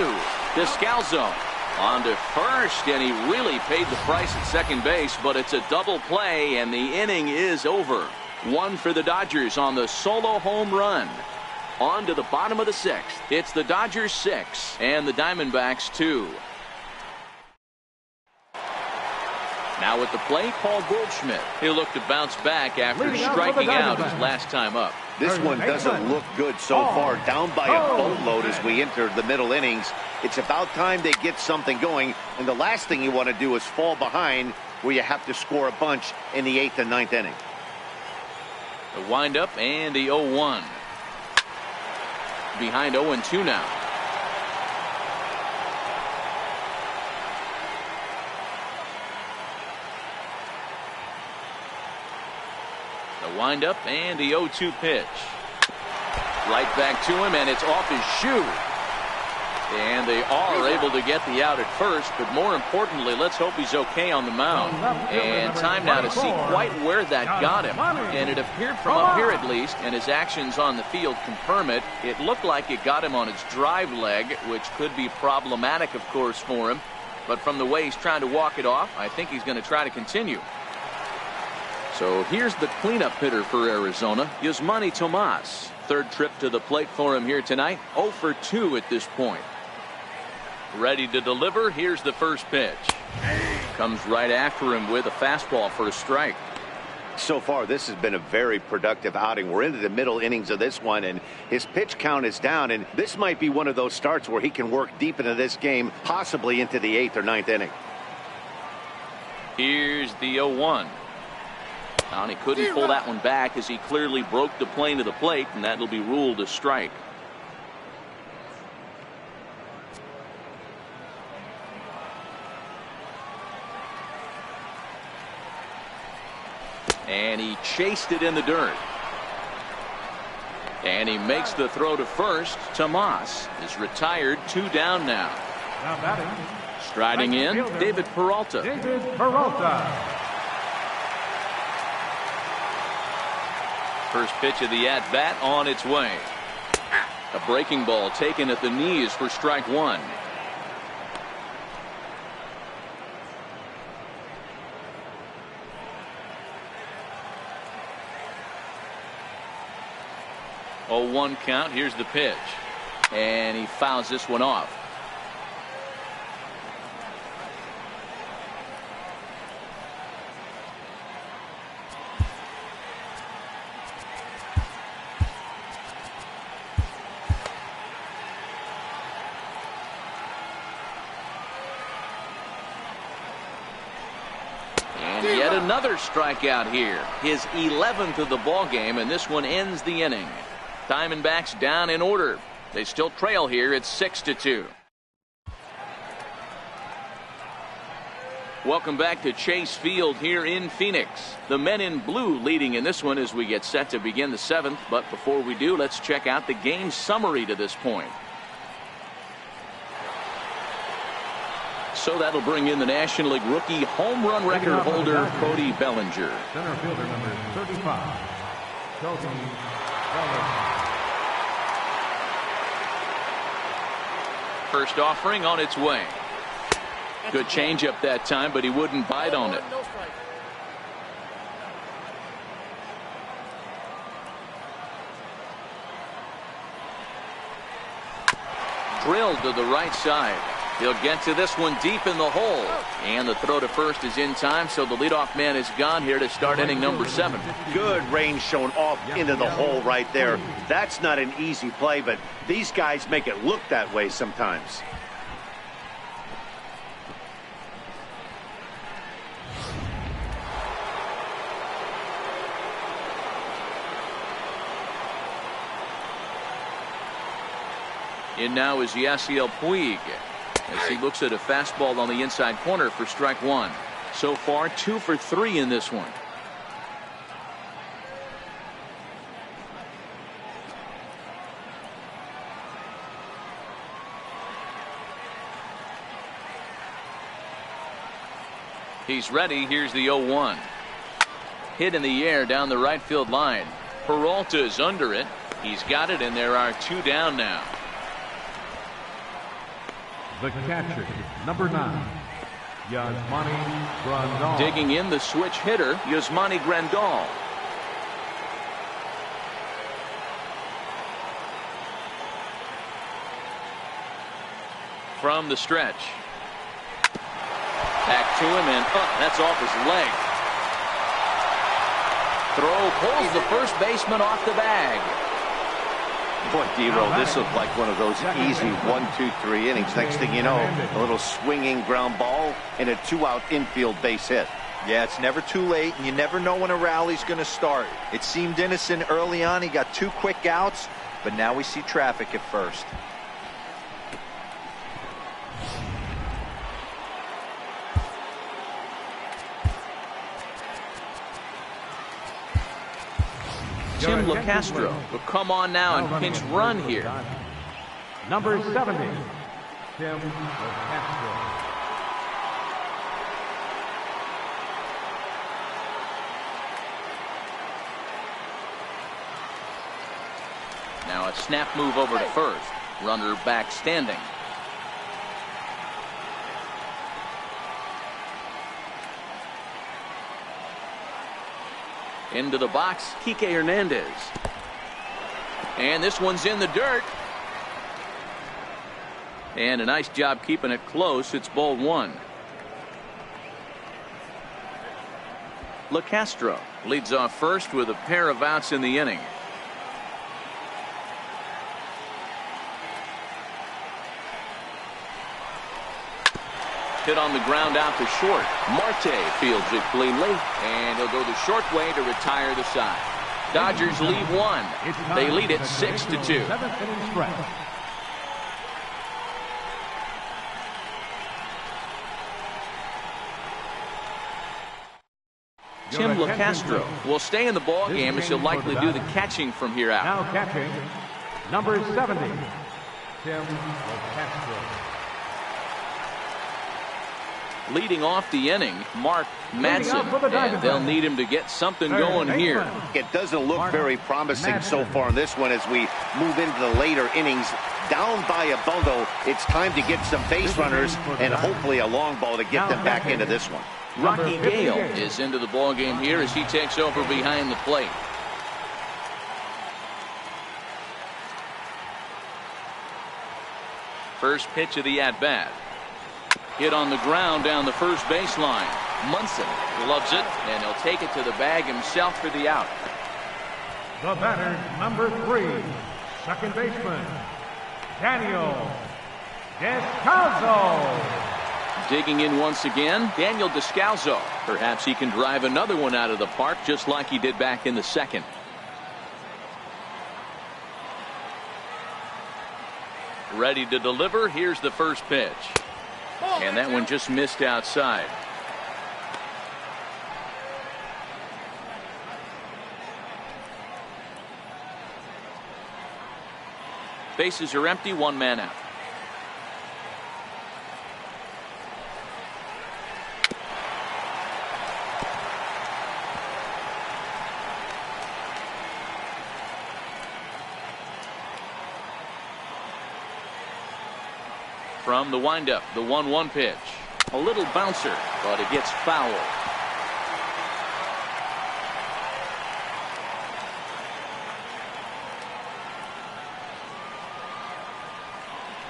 Descalzo on to first, and he really paid the price at second base, but it's a double play, and the inning is over. 1 for the Dodgers on the solo home run. On to the bottom of the 6th. It's the Dodgers 6 and the Diamondbacks 2. Now at the plate, Paul Goldschmidt. He'll look to bounce back after striking out his last time up. This one doesn't look good so far. Down by a boatload as we enter the middle innings. It's about time they get something going. And the last thing you want to do is fall behind where you have to score a bunch in the 8th and 9th inning. The windup and the 0-1. Behind 0-2 now. The windup and the 0-2 pitch. Right back to him, and it's off his shoe. And they are able to get the out at first, but more importantly, let's hope he's okay on the mound. And time now to see quite where that got him. And it appeared from up here at least, and his actions on the field confirm it. It looked like it got him on his drive leg, which could be problematic, of course, for him. But from the way he's trying to walk it off, I think he's going to try to continue. So here's the cleanup hitter for Arizona, Yasmani Tomas. 3rd trip to the plate for him here tonight. 0 for 2 at this point. Ready to deliver. Here's the first pitch. Comes right after him with a fastball for a strike. So far, this has been a very productive outing. We're into the middle innings of this one, and his pitch count is down. And this might be one of those starts where he can work deep into this game, possibly into the 8th or 9th inning. Here's the 0-1. And he couldn't pull that one back as he clearly broke the plane to the plate, and that'll be ruled a strike. And he chased it in the dirt. And he makes the throw to first. Tomas is retired. 2 down now. Striding in, David Peralta. First pitch of the at-bat on its way. A breaking ball taken at the knees for strike 1. Oh, 1 count. Here's the pitch. And he fouls this one off. Yet another strikeout here. His 11th of the ball game, and this one ends the inning. Diamondbacks down in order. They still trail here. It's 6-2. Welcome back to Chase Field here in Phoenix. The men in blue leading in this one as we get set to begin the 7th. But before we do, let's check out the game summary to this point. So that'll bring in the National League rookie home run record holder, Cody Bellinger. Center fielder number 35, Cody Bellinger. First offering on its way. Good changeup that time, but he wouldn't bite on it. Drilled to the right side. He'll get to this one deep in the hole. And the throw to first is in time, so the leadoff man is gone here to start inning number 7. Good range shown off into the hole right there. That's not an easy play, but these guys make it look that way sometimes. In now is Yasiel Puig as he looks at a fastball on the inside corner for strike one. So far 2 for 3 in this one. He's ready. Here's the 0-1. Hit in the air down the right field line. Peralta's under it. He's got it, and there are 2 down now. The catcher, number 9, Yasmani Grandal. Digging in, the switch hitter, Yasmani Grandal. From the stretch. Back to him, and that's off his leg. Throw pulls the first baseman off the bag. Boy, D-Roll, this looked like one of those easy 1, 2, 3 innings. Next thing you know, a little swinging ground ball and a 2-out infield base hit. Yeah, it's never too late, and you never know when a rally's going to start. It seemed innocent early on. He got 2 quick outs, but now we see traffic at first. Tim LaCastro will come on now and pinch run here. Number 70, Tim LaCastro. Now a snap move over to first. Runner back standing. Into the box, Kike Hernandez. And this one's in the dirt. And a nice job keeping it close. It's ball 1. LaCastro leads off first with a pair of outs in the inning. Hit on the ground out to short. Marte fields it cleanly, and he'll go the short way to retire the side. Dodgers lead 1. They lead it 6-2. 7th inning stretch. Tim LaCastro will stay in the ball game as he'll likely do the catching from here out. Now catching, number 70, Tim LaCastro. Leading off the inning, Mark Madsen, and they'll need him to get something going here. It doesn't look very promising so far in this one as we move into the later innings. Down by a bundle, it's time to get some base runners and hopefully a long ball to get them back into this one. Rocky Gale is into the ball game here as he takes over behind the plate. First pitch of the at-bat. Hit on the ground down the first baseline. Munson gloves it, and he'll take it to the bag himself for the out. The batter, number 3, second baseman, Daniel Descalso. Digging in once again, Daniel Descalso. Perhaps he can drive another one out of the park just like he did back in the second. Ready to deliver. Here's the first pitch. And that one just missed outside. Bases are empty, 1 man out. From the windup, the 1-1 pitch. A little bouncer, but it gets foul.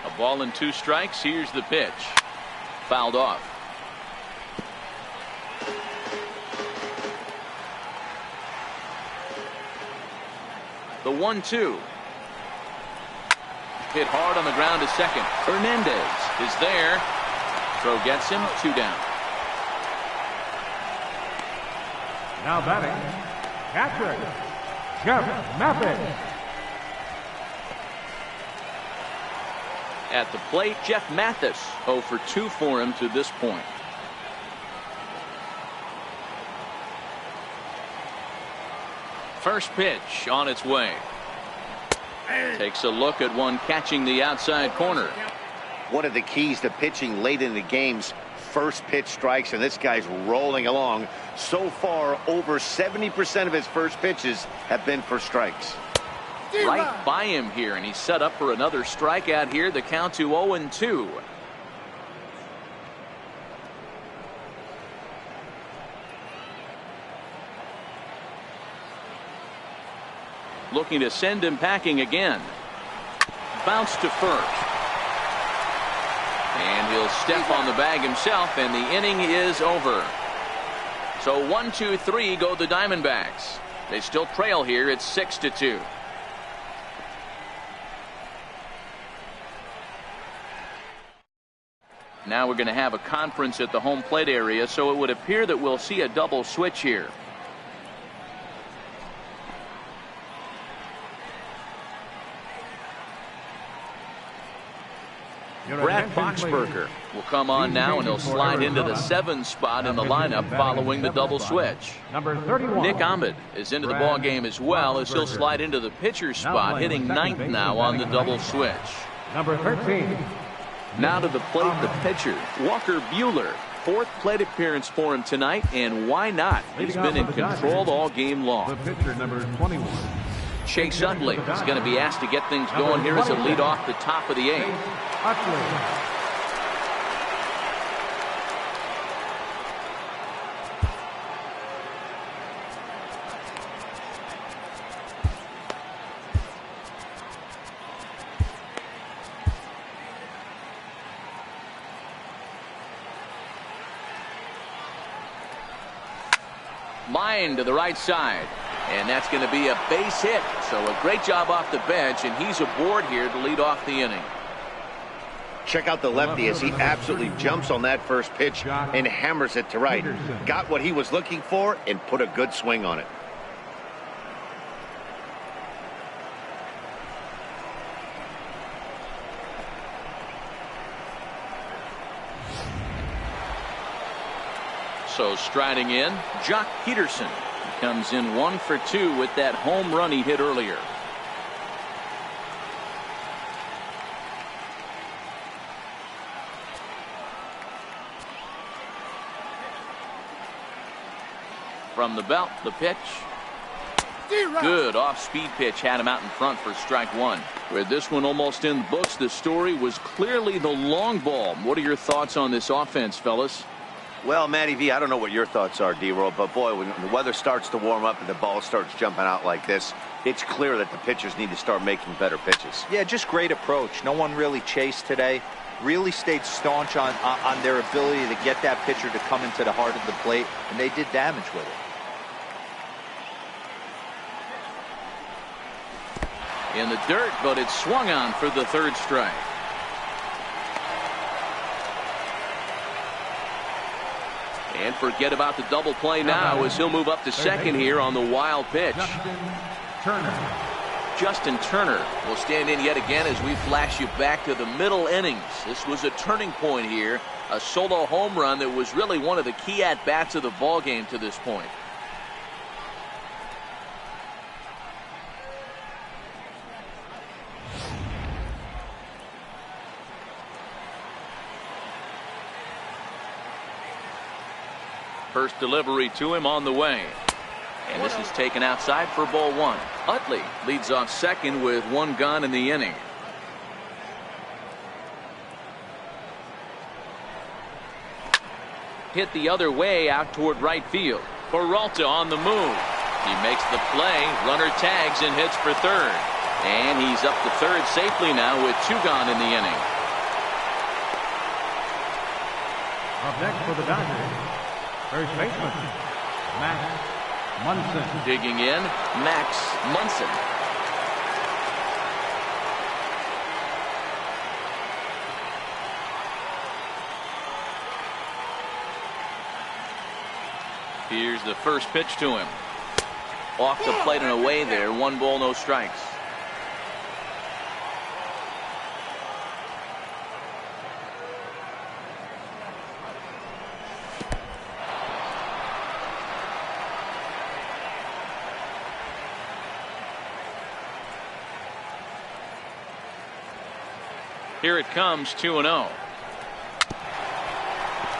A ball and 2 strikes. Here's the pitch. Fouled off. The 1-2. Hit hard on the ground to second. Hernandez is there. Throw gets him. 2 down. Now batting, catcher, Jeff Maffett. At the plate, Jeff Mathis, 0 for 2 for him to this point. First pitch on its way. Takes a look at one catching the outside corner. One of the keys to pitching late in the game's first pitch strikes, and this guy's rolling along. So far, over 70% of his first pitches have been for strikes. Right by him here, and he's set up for another strikeout here. The count to 0-2. Looking to send him packing again. Bounce to first. And he'll step on the bag himself, and the inning is over. So 1-2-3 go the Diamondbacks. They still trail here. It's 6-2. Now we're going to have a conference at the home plate area, so it would appear that we'll see a double switch here. Brad Boxberger will come on now, and he'll slide into the 7 spot in the lineup following the double switch. Number 31. Nick Ahmed is into the ball game as well, as he'll slide into the pitcher's spot, hitting 9th now on the double switch. Number 13. Now to the plate, the pitcher, Walker Buehler. 4th plate appearance for him tonight, and why not? He's been in control all game long. The pitcher, number 21. Chase Utley is going to be asked to get things going here as a lead off the top of the 8th. Utley. Line to the right side, and that's going to be a base hit. So a great job off the bench, and he's aboard here to lead off the inning. Check out the lefty as he absolutely jumps on that first pitch and hammers it to right. Got what he was looking for and put a good swing on it. So striding in, Jock Peterson. He comes in 1 for 2 with that home run he hit earlier. From the belt, the pitch. Good off-speed pitch, had him out in front for strike 1. With this one almost in the books, the story was clearly the long ball. What are your thoughts on this offense, fellas? Well, Matty V, I don't know what your thoughts are, D-Roll, but boy, when the weather starts to warm up and the ball starts jumping out like this, it's clear that the pitchers need to start making better pitches. Yeah, just great approach. No one really chased today. Really stayed staunch on their ability to get that pitcher to come into the heart of the plate, and they did damage with it. In the dirt, but it's swung on for the 3rd strike. And forget about the double play now as he'll move up to second here on the wild pitch. Justin Turner will stand in yet again as we flash you back to the middle innings. This was a turning point here. A solo home run that was really one of the key at-bats of the ball game to this point. First delivery to him on the way. And this is taken outside for ball 1. Utley leads off second with 1 gone in the inning. Hit the other way out toward right field. Peralta on the move. He makes the play. Runner tags and hits for 3rd. And he's up to 3rd safely now with 2 gone in the inning. Up next for the Dodgers, first baseman, Max Munson. Digging in, Max Munson. Here's the first pitch to him. Off the plate and away there. 1 ball, no strikes. Here it comes, 2-0.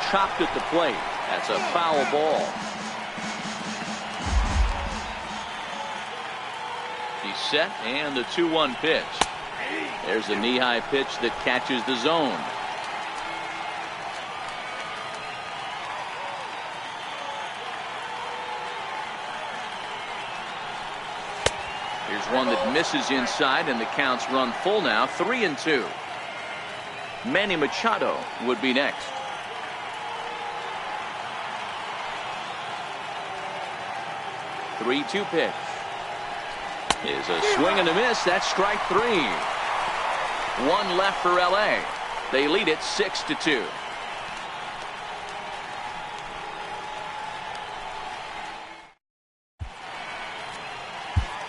Chopped at the plate. That's a foul ball. He's set, and the 2-1 pitch. There's a knee-high pitch that catches the zone. Here's one that misses inside, and the count's run full now, 3-2. Manny Machado would be next. Three-two pitch. Is a swing and a miss. That's strike three. One left for LA. They lead it 6-2.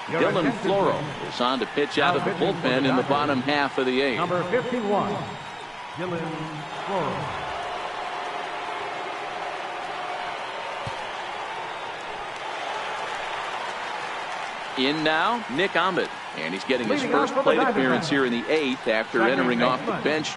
Dylan Floro is on to pitch out of the bullpen in the bottom half of the eighth. Number 51, Dylan Floro. In now, Nick Ahmed, and he's getting his first plate appearance here in the eighth after entering off the bench.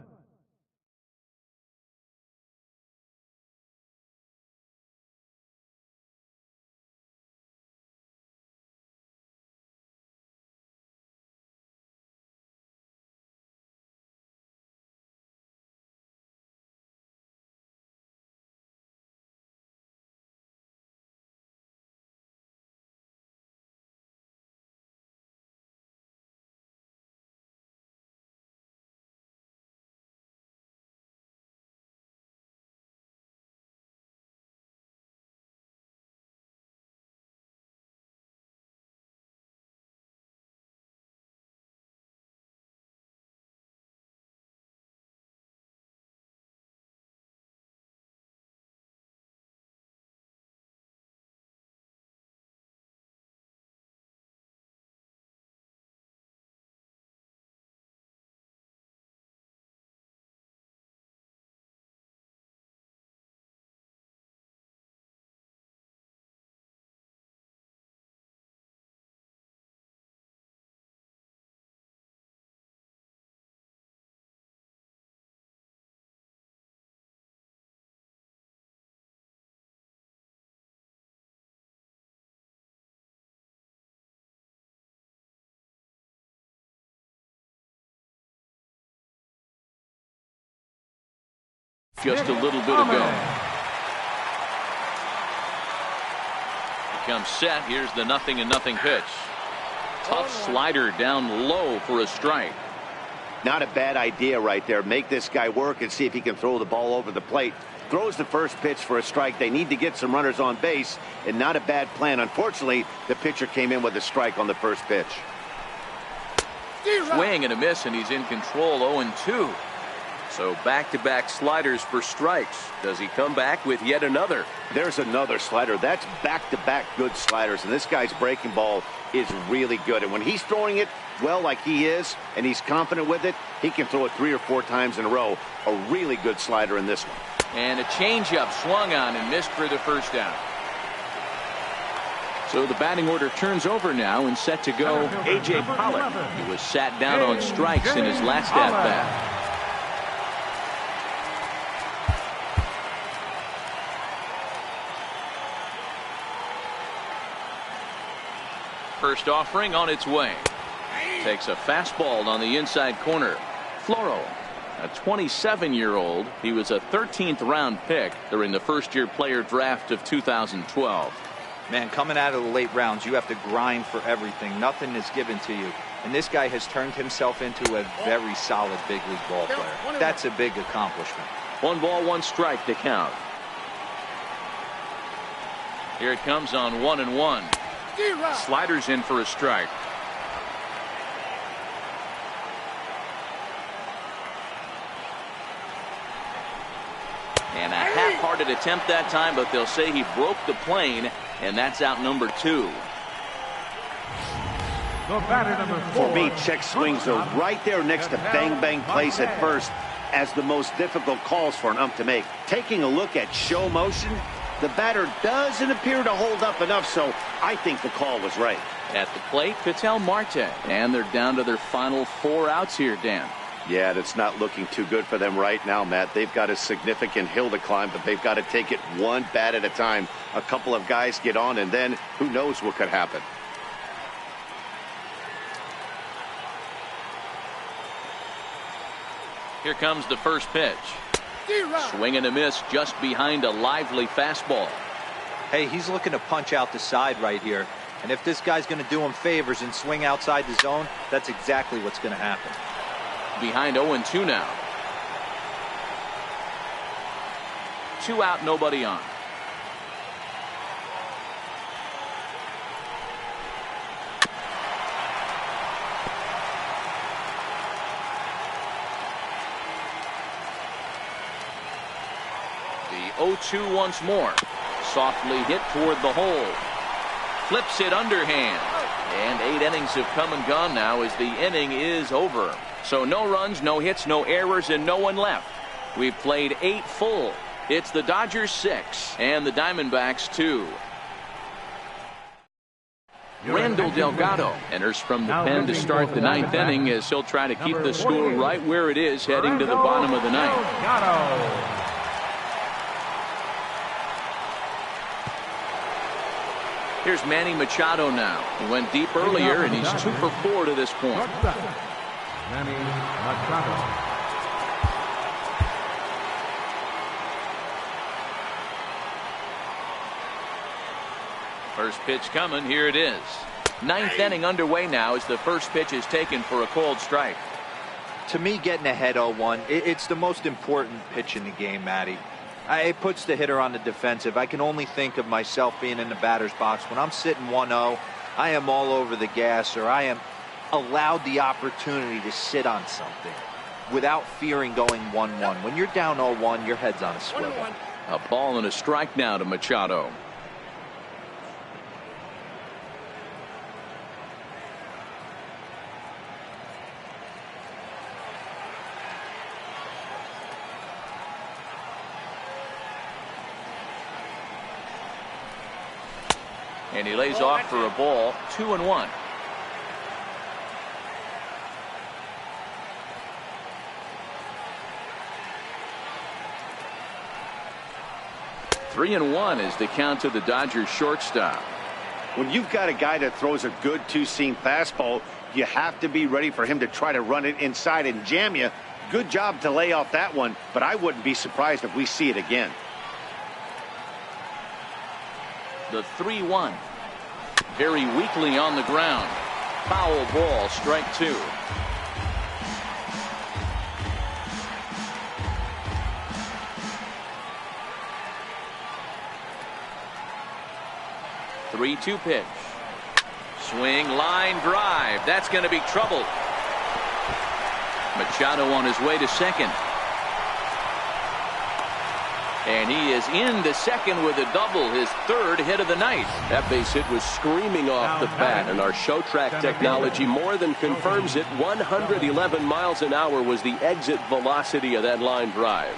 Just a little bit ago. He comes set. Here's the 0-0 pitch. Tough slider down low for a strike. Not a bad idea right there. Make this guy work and see if he can throw the ball over the plate. Throws the first pitch for a strike. They need to get some runners on base, and not a bad plan. Unfortunately, the pitcher came in with a strike on the first pitch. Swing and a miss, and he's in control, 0-2. So back-to-back sliders for strikes. Does he come back with yet another? There's another slider. That's back-to-back good sliders, and this guy's breaking ball is really good. And when he's throwing it well like he is, and he's confident with it, he can throw it 3 or 4 times in a row. A really good slider in this one. And a changeup swung on and missed for the first down. So the batting order turns over now and set to go A.J. Pollock. He was sat down on strikes in his last at-bat. First offering on its way. Takes a fastball on the inside corner. Floro, a 27-year-old. He was a 13th round pick during the first-year player draft of 2012. Man, coming out of the late rounds, you have to grind for everything. Nothing is given to you. And this guy has turned himself into a very solid big league ball player. That's a big accomplishment. 1 ball, 1 strike to count. Here it comes on 1-1. Sliders in for a strike. And a half-hearted attempt that time, but they'll say he broke the plane, and that's out number 2. The batter, number 4. For me, check swings are right there next to bang-bang plays at first as the most difficult calls for an ump to make. Taking a look at show motion, the batter doesn't appear to hold up enough, so I think the call was right. At the plate, Ketel Marte. And they're down to their final 4 outs here, Dan. Yeah, that's not looking too good for them right now, Matt. They've got a significant hill to climb, but they've got to take it one bat at a time. A couple of guys get on, and then who knows what could happen. Here comes the first pitch. Swing and a miss just behind a lively fastball. Hey, he's looking to punch out the side right here. And if this guy's going to do him favors and swing outside the zone, that's exactly what's going to happen. Behind 0-2 now. 2 out, nobody on. The 0-2 once more. Softly hit toward the hole. Flips it underhand. And 8 innings have come and gone now as the inning is over. So no runs, no hits, no errors, and no one left. We've played 8 full. It's the Dodgers 6 and the Diamondbacks 2. Randall Delgado enters from the pen to start the 9th inning as he'll try to keep the score right where it is heading to the bottom of the 9th. Here's Manny Machado now. He went deep earlier, and he's 2 for 4 to this point. Manny Machado. First pitch coming. Here it is. 9th inning underway now as the first pitch is taken for a called strike. To me, getting ahead 0-1, it's the most important pitch in the game, Matty. It puts the hitter on the defensive. I can only think of myself being in the batter's box. When I'm sitting 1-0, I am all over the gas, or I am allowed the opportunity to sit on something without fearing going 1-1. When you're down 0-1, your head's on a swivel. A ball and a strike now to Machado. And he lays off for a ball. 2-1. Three and 1 is the count to the Dodgers shortstop. When you've got a guy that throws a good two-seam fastball, you have to be ready for him to try to run it inside and jam you. Good job to lay off that one, but I wouldn't be surprised if we see it again. The 3-1. Very weakly on the ground. Foul ball, strike 2. The 3-2 pitch. Swing, line drive. That's going to be trouble. Machado on his way to second. And he is into second with a double, his 3rd hit of the night. That base hit was screaming off the bat, and our show track technology more than confirms it. 111 miles an hour was the exit velocity of that line drive.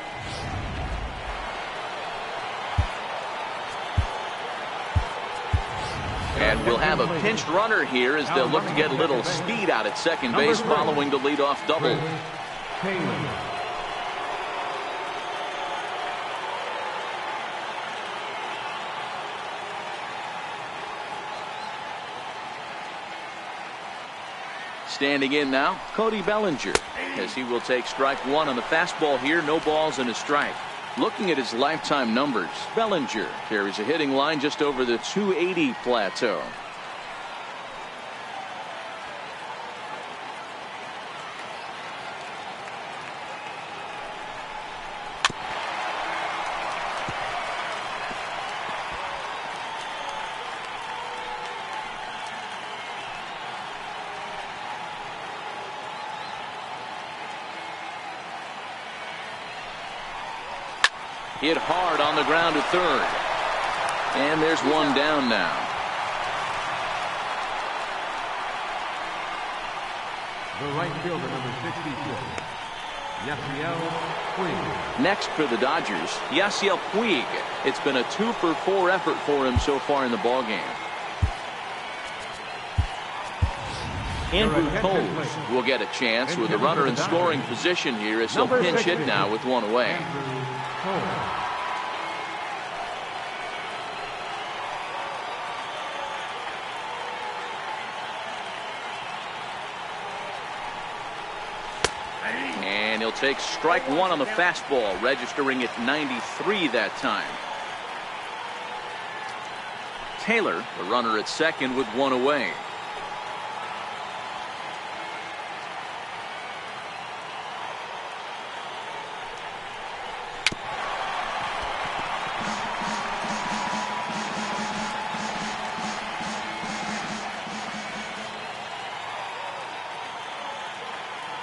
And we'll have a pinched runner here as they'll look to get a little speed out at second base following the leadoff double. Standing in now, Cody Bellinger, as he will take strike 1 on the fastball here. No balls and a strike. Looking at his lifetime numbers, Bellinger carries a hitting line just over the 280 plateau. Hit hard on the ground to third. And there's one down now. The right fielder, number 62, Yasiel Puig. Next for the Dodgers, Yasiel Puig. It's been a 2 for 4 effort for him so far in the ballgame. Andrew Toles will get a chance with a runner in scoring position here as he'll pinch hit now with one away. And he'll take strike one on the fastball, registering at 93 that time. Taylor, the runner at second with one away.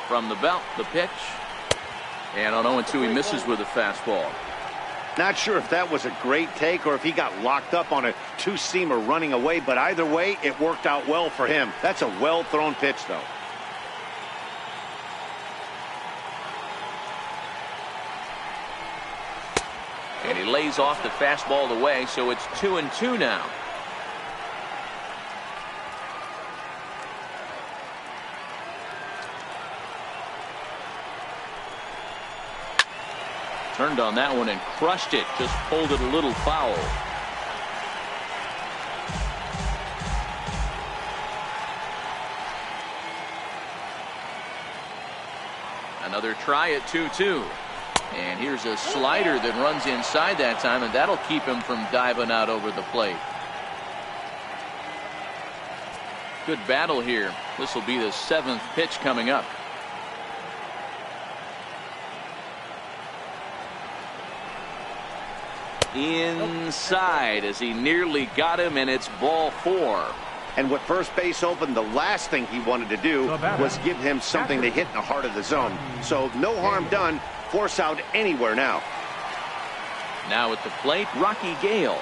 From the belt, the pitch. And on 0-2, he misses with a fastball. Not sure if that was a great take or if he got locked up on a two-seamer running away, but either way, it worked out well for him. That's a well-thrown pitch, though. And he lays off the fastball away, so it's 2-2 now. Turned on that one and crushed it. Just pulled it a little foul. Another try at 2-2. And here's a slider that runs inside that time, and that'll keep him from diving out over the plate. Good battle here. This will be the 7th pitch coming up. Inside as he nearly got him, and it's ball 4. And with first base open, the last thing he wanted to do was give him something to hit in the heart of the zone. So no harm done. Force out anywhere now. Now at the plate, Rocky Gale.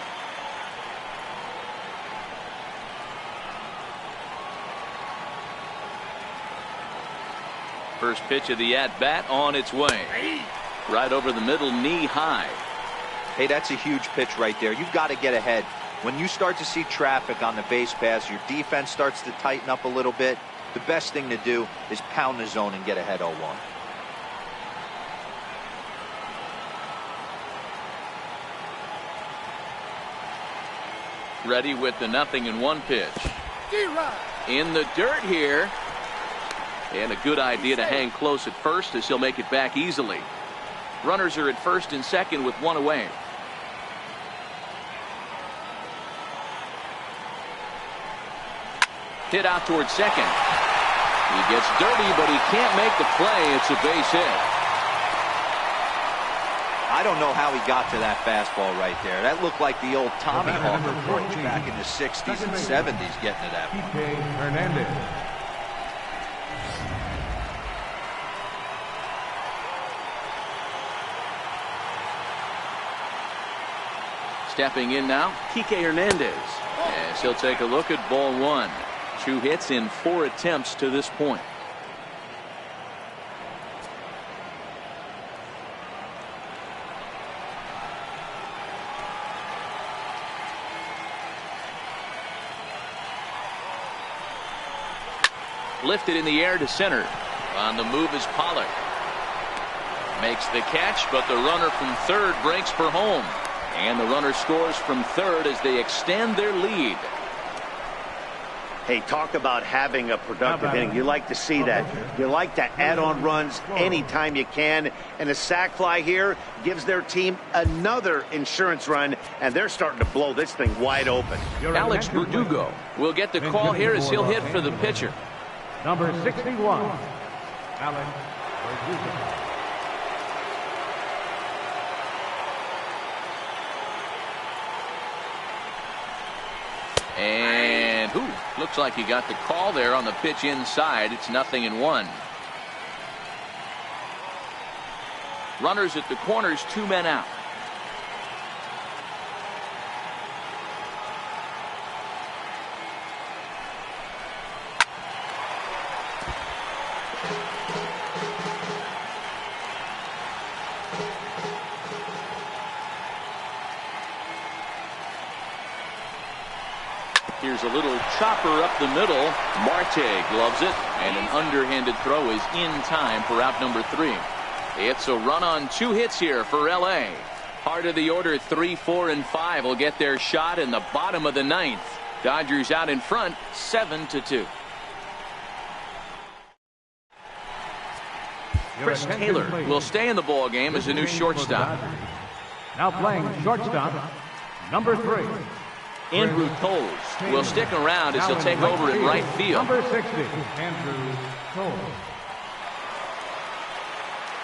First pitch of the at-bat on its way. Right over the middle, knee high. Hey, that's a huge pitch right there. You've got to get ahead. When you start to see traffic on the base paths, your defense starts to tighten up a little bit. The best thing to do is pound the zone and get ahead 0-1. Ready with the 0-1 pitch. In the dirt here. And a good idea to hang close at first as he'll make it back easily. Runners are at first and second with one away. Hit out towards second. He gets dirty, but he can't make the play. It's a base hit. I don't know how he got to that fastball right there. That looked like the old Tommy Hawker approach back in the 60s and 70s getting to that point. Hernandez. Stepping in now, Kike Hernandez. As he'll take a look at ball 1. 2 hits in 4 attempts to this point. Lifted in the air to center. On the move is Pollard. Makes the catch, but the runner from third breaks for home. And the runner scores from third as they extend their lead. Hey, talk about having a productive inning. You like to see that. You like to add on runs anytime you can. And a sac fly here gives their team another insurance run, and they're starting to blow this thing wide open. Alex Verdugo will get the call here as he'll hit for the pitcher. Number 61, Alex Verdugo. And looks like he got the call there on the pitch inside. It's 0-1. Runners at the corners, 2 men out. Here's a little chopper up the middle. Marte gloves it, and an underhanded throw is in time for out number 3. It's a run on 2 hits here for LA. Heart of the order, 3, 4, and 5 will get their shot in the bottom of the 9th. Dodgers out in front, 7-2. Chris Taylor will stay in the ball game as a new shortstop. Now playing shortstop, number 3. Andrew Toles will stick around as he'll take over in right field. Number 60, Andrew Toles.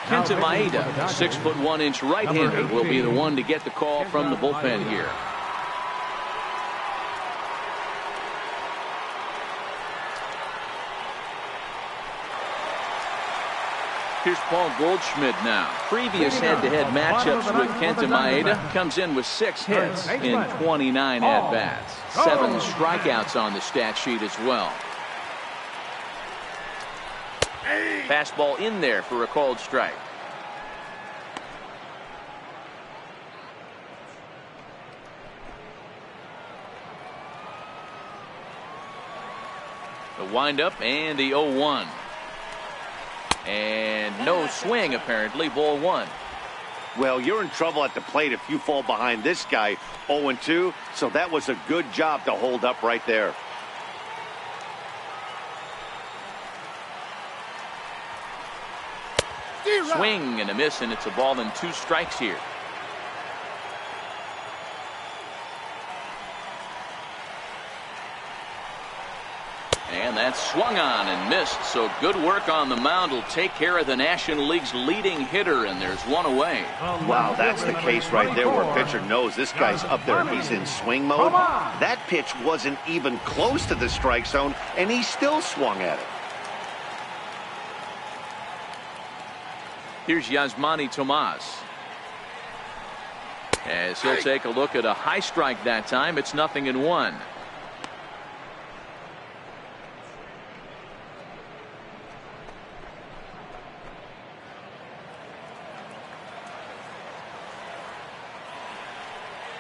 Kenta Maeda, 6'1" right-hander, will be the one to get the call from the bullpen here. Here's Paul Goldschmidt now. Previous head-to-head matchups with Kenta Maeda, comes in with 6 hits in 29 at-bats. 7 strikeouts on the stat sheet as well. Fastball in there for a called strike. The windup and the 0-1. And no swing, apparently. Ball 1. Well, you're in trouble at the plate if you fall behind this guy 0-2. So that was a good job to hold up right there. Swing and a miss, and it's a ball and 2 strikes here. And that's swung on and missed, so good work on the mound will take care of the National League's leading hitter, and there's 1 away. Wow, that's the case right there where pitcher knows this guy's up there and he's in swing mode. That pitch wasn't even close to the strike zone, and he still swung at it. Here's Yasmani Tomas. As he'll take a look at a high strike that time, it's 0-1.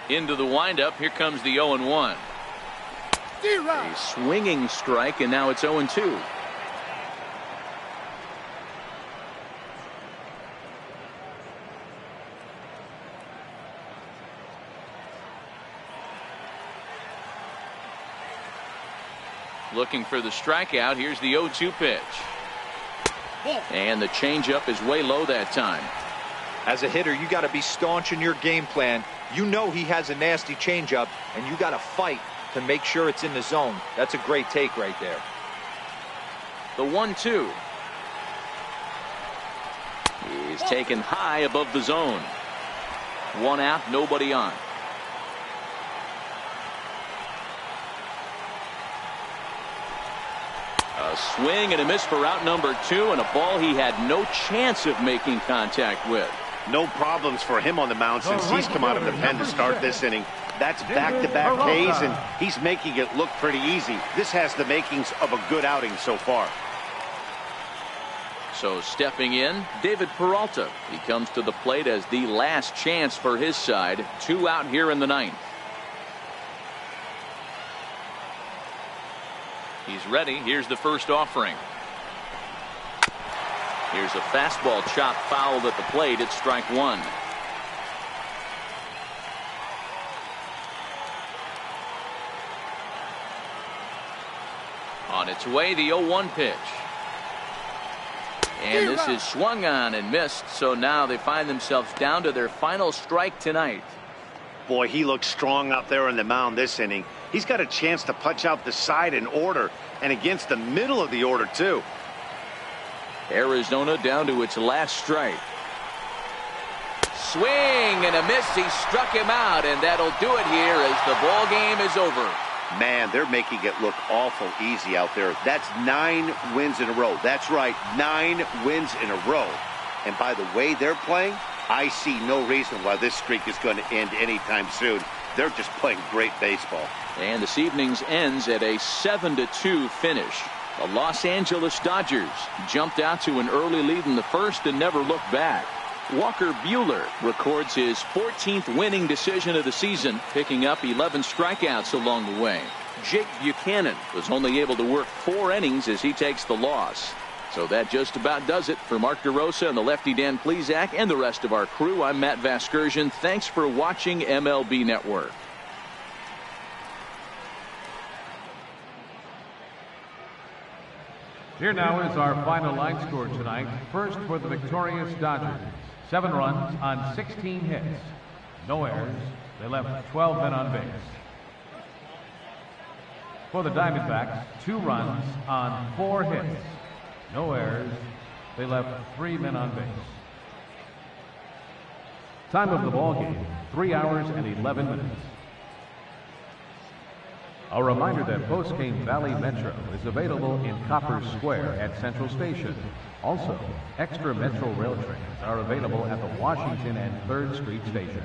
Into the windup, here comes the 0-1. A swinging strike, and now it's 0-2. Looking for the strikeout. Here's the 0-2 pitch. And the changeup is way low that time. As a hitter, you got to be staunch in your game plan. You know he has a nasty changeup, and you got to fight to make sure it's in the zone. That's a great take right there. The 1-2. He's taken high above the zone. 1 out, nobody on. A swing and a miss for out number 2, and a ball he had no chance of making contact with. No problems for him on the mound since he's come out of the pen to start this inning. That's back-to-back Ks, and he's making it look pretty easy. This has the makings of a good outing so far. So stepping in, David Peralta. He comes to the plate as the last chance for his side. 2 out here in the 9th. He's ready. Here's the first offering. Here's a fastball chop fouled at the plate. It's strike 1. On its way, the 0-1 pitch. And this is swung on and missed, so now they find themselves down to their final strike tonight. Boy, he looks strong out there on the mound this inning. He's got a chance to punch out the side in order, and against the middle of the order, too. Arizona down to its last strike. Swing and a miss. He struck him out, and that'll do it here as the ball game is over. Man, they're making it look awful easy out there. That's 9 wins in a row. That's right, 9 wins in a row. And by the way they're playing, I see no reason why this streak is going to end anytime soon. They're just playing great baseball. And this evening's ends at a 7-2 finish. The Los Angeles Dodgers jumped out to an early lead in the first and never looked back. Walker Buehler records his 14th winning decision of the season, picking up 11 strikeouts along the way. Jake Buchanan was only able to work 4 innings as he takes the loss. So that just about does it for Mark DeRosa and the lefty Dan Plesac and the rest of our crew. I'm Matt Vasgersian. Thanks for watching MLB Network. Here now is our final line score tonight. First for the victorious Dodgers. 7 runs on 16 hits. No errors. They left 12 men on base. For the Diamondbacks, 2 runs on 4 hits. No errors. They left 3 men on base. Time of the ball game, 3 hours and 11 minutes. A reminder that post-game Valley Metro is available in Copper Square at Central Station. Also, extra Metro rail trains are available at the Washington and 3rd Street station.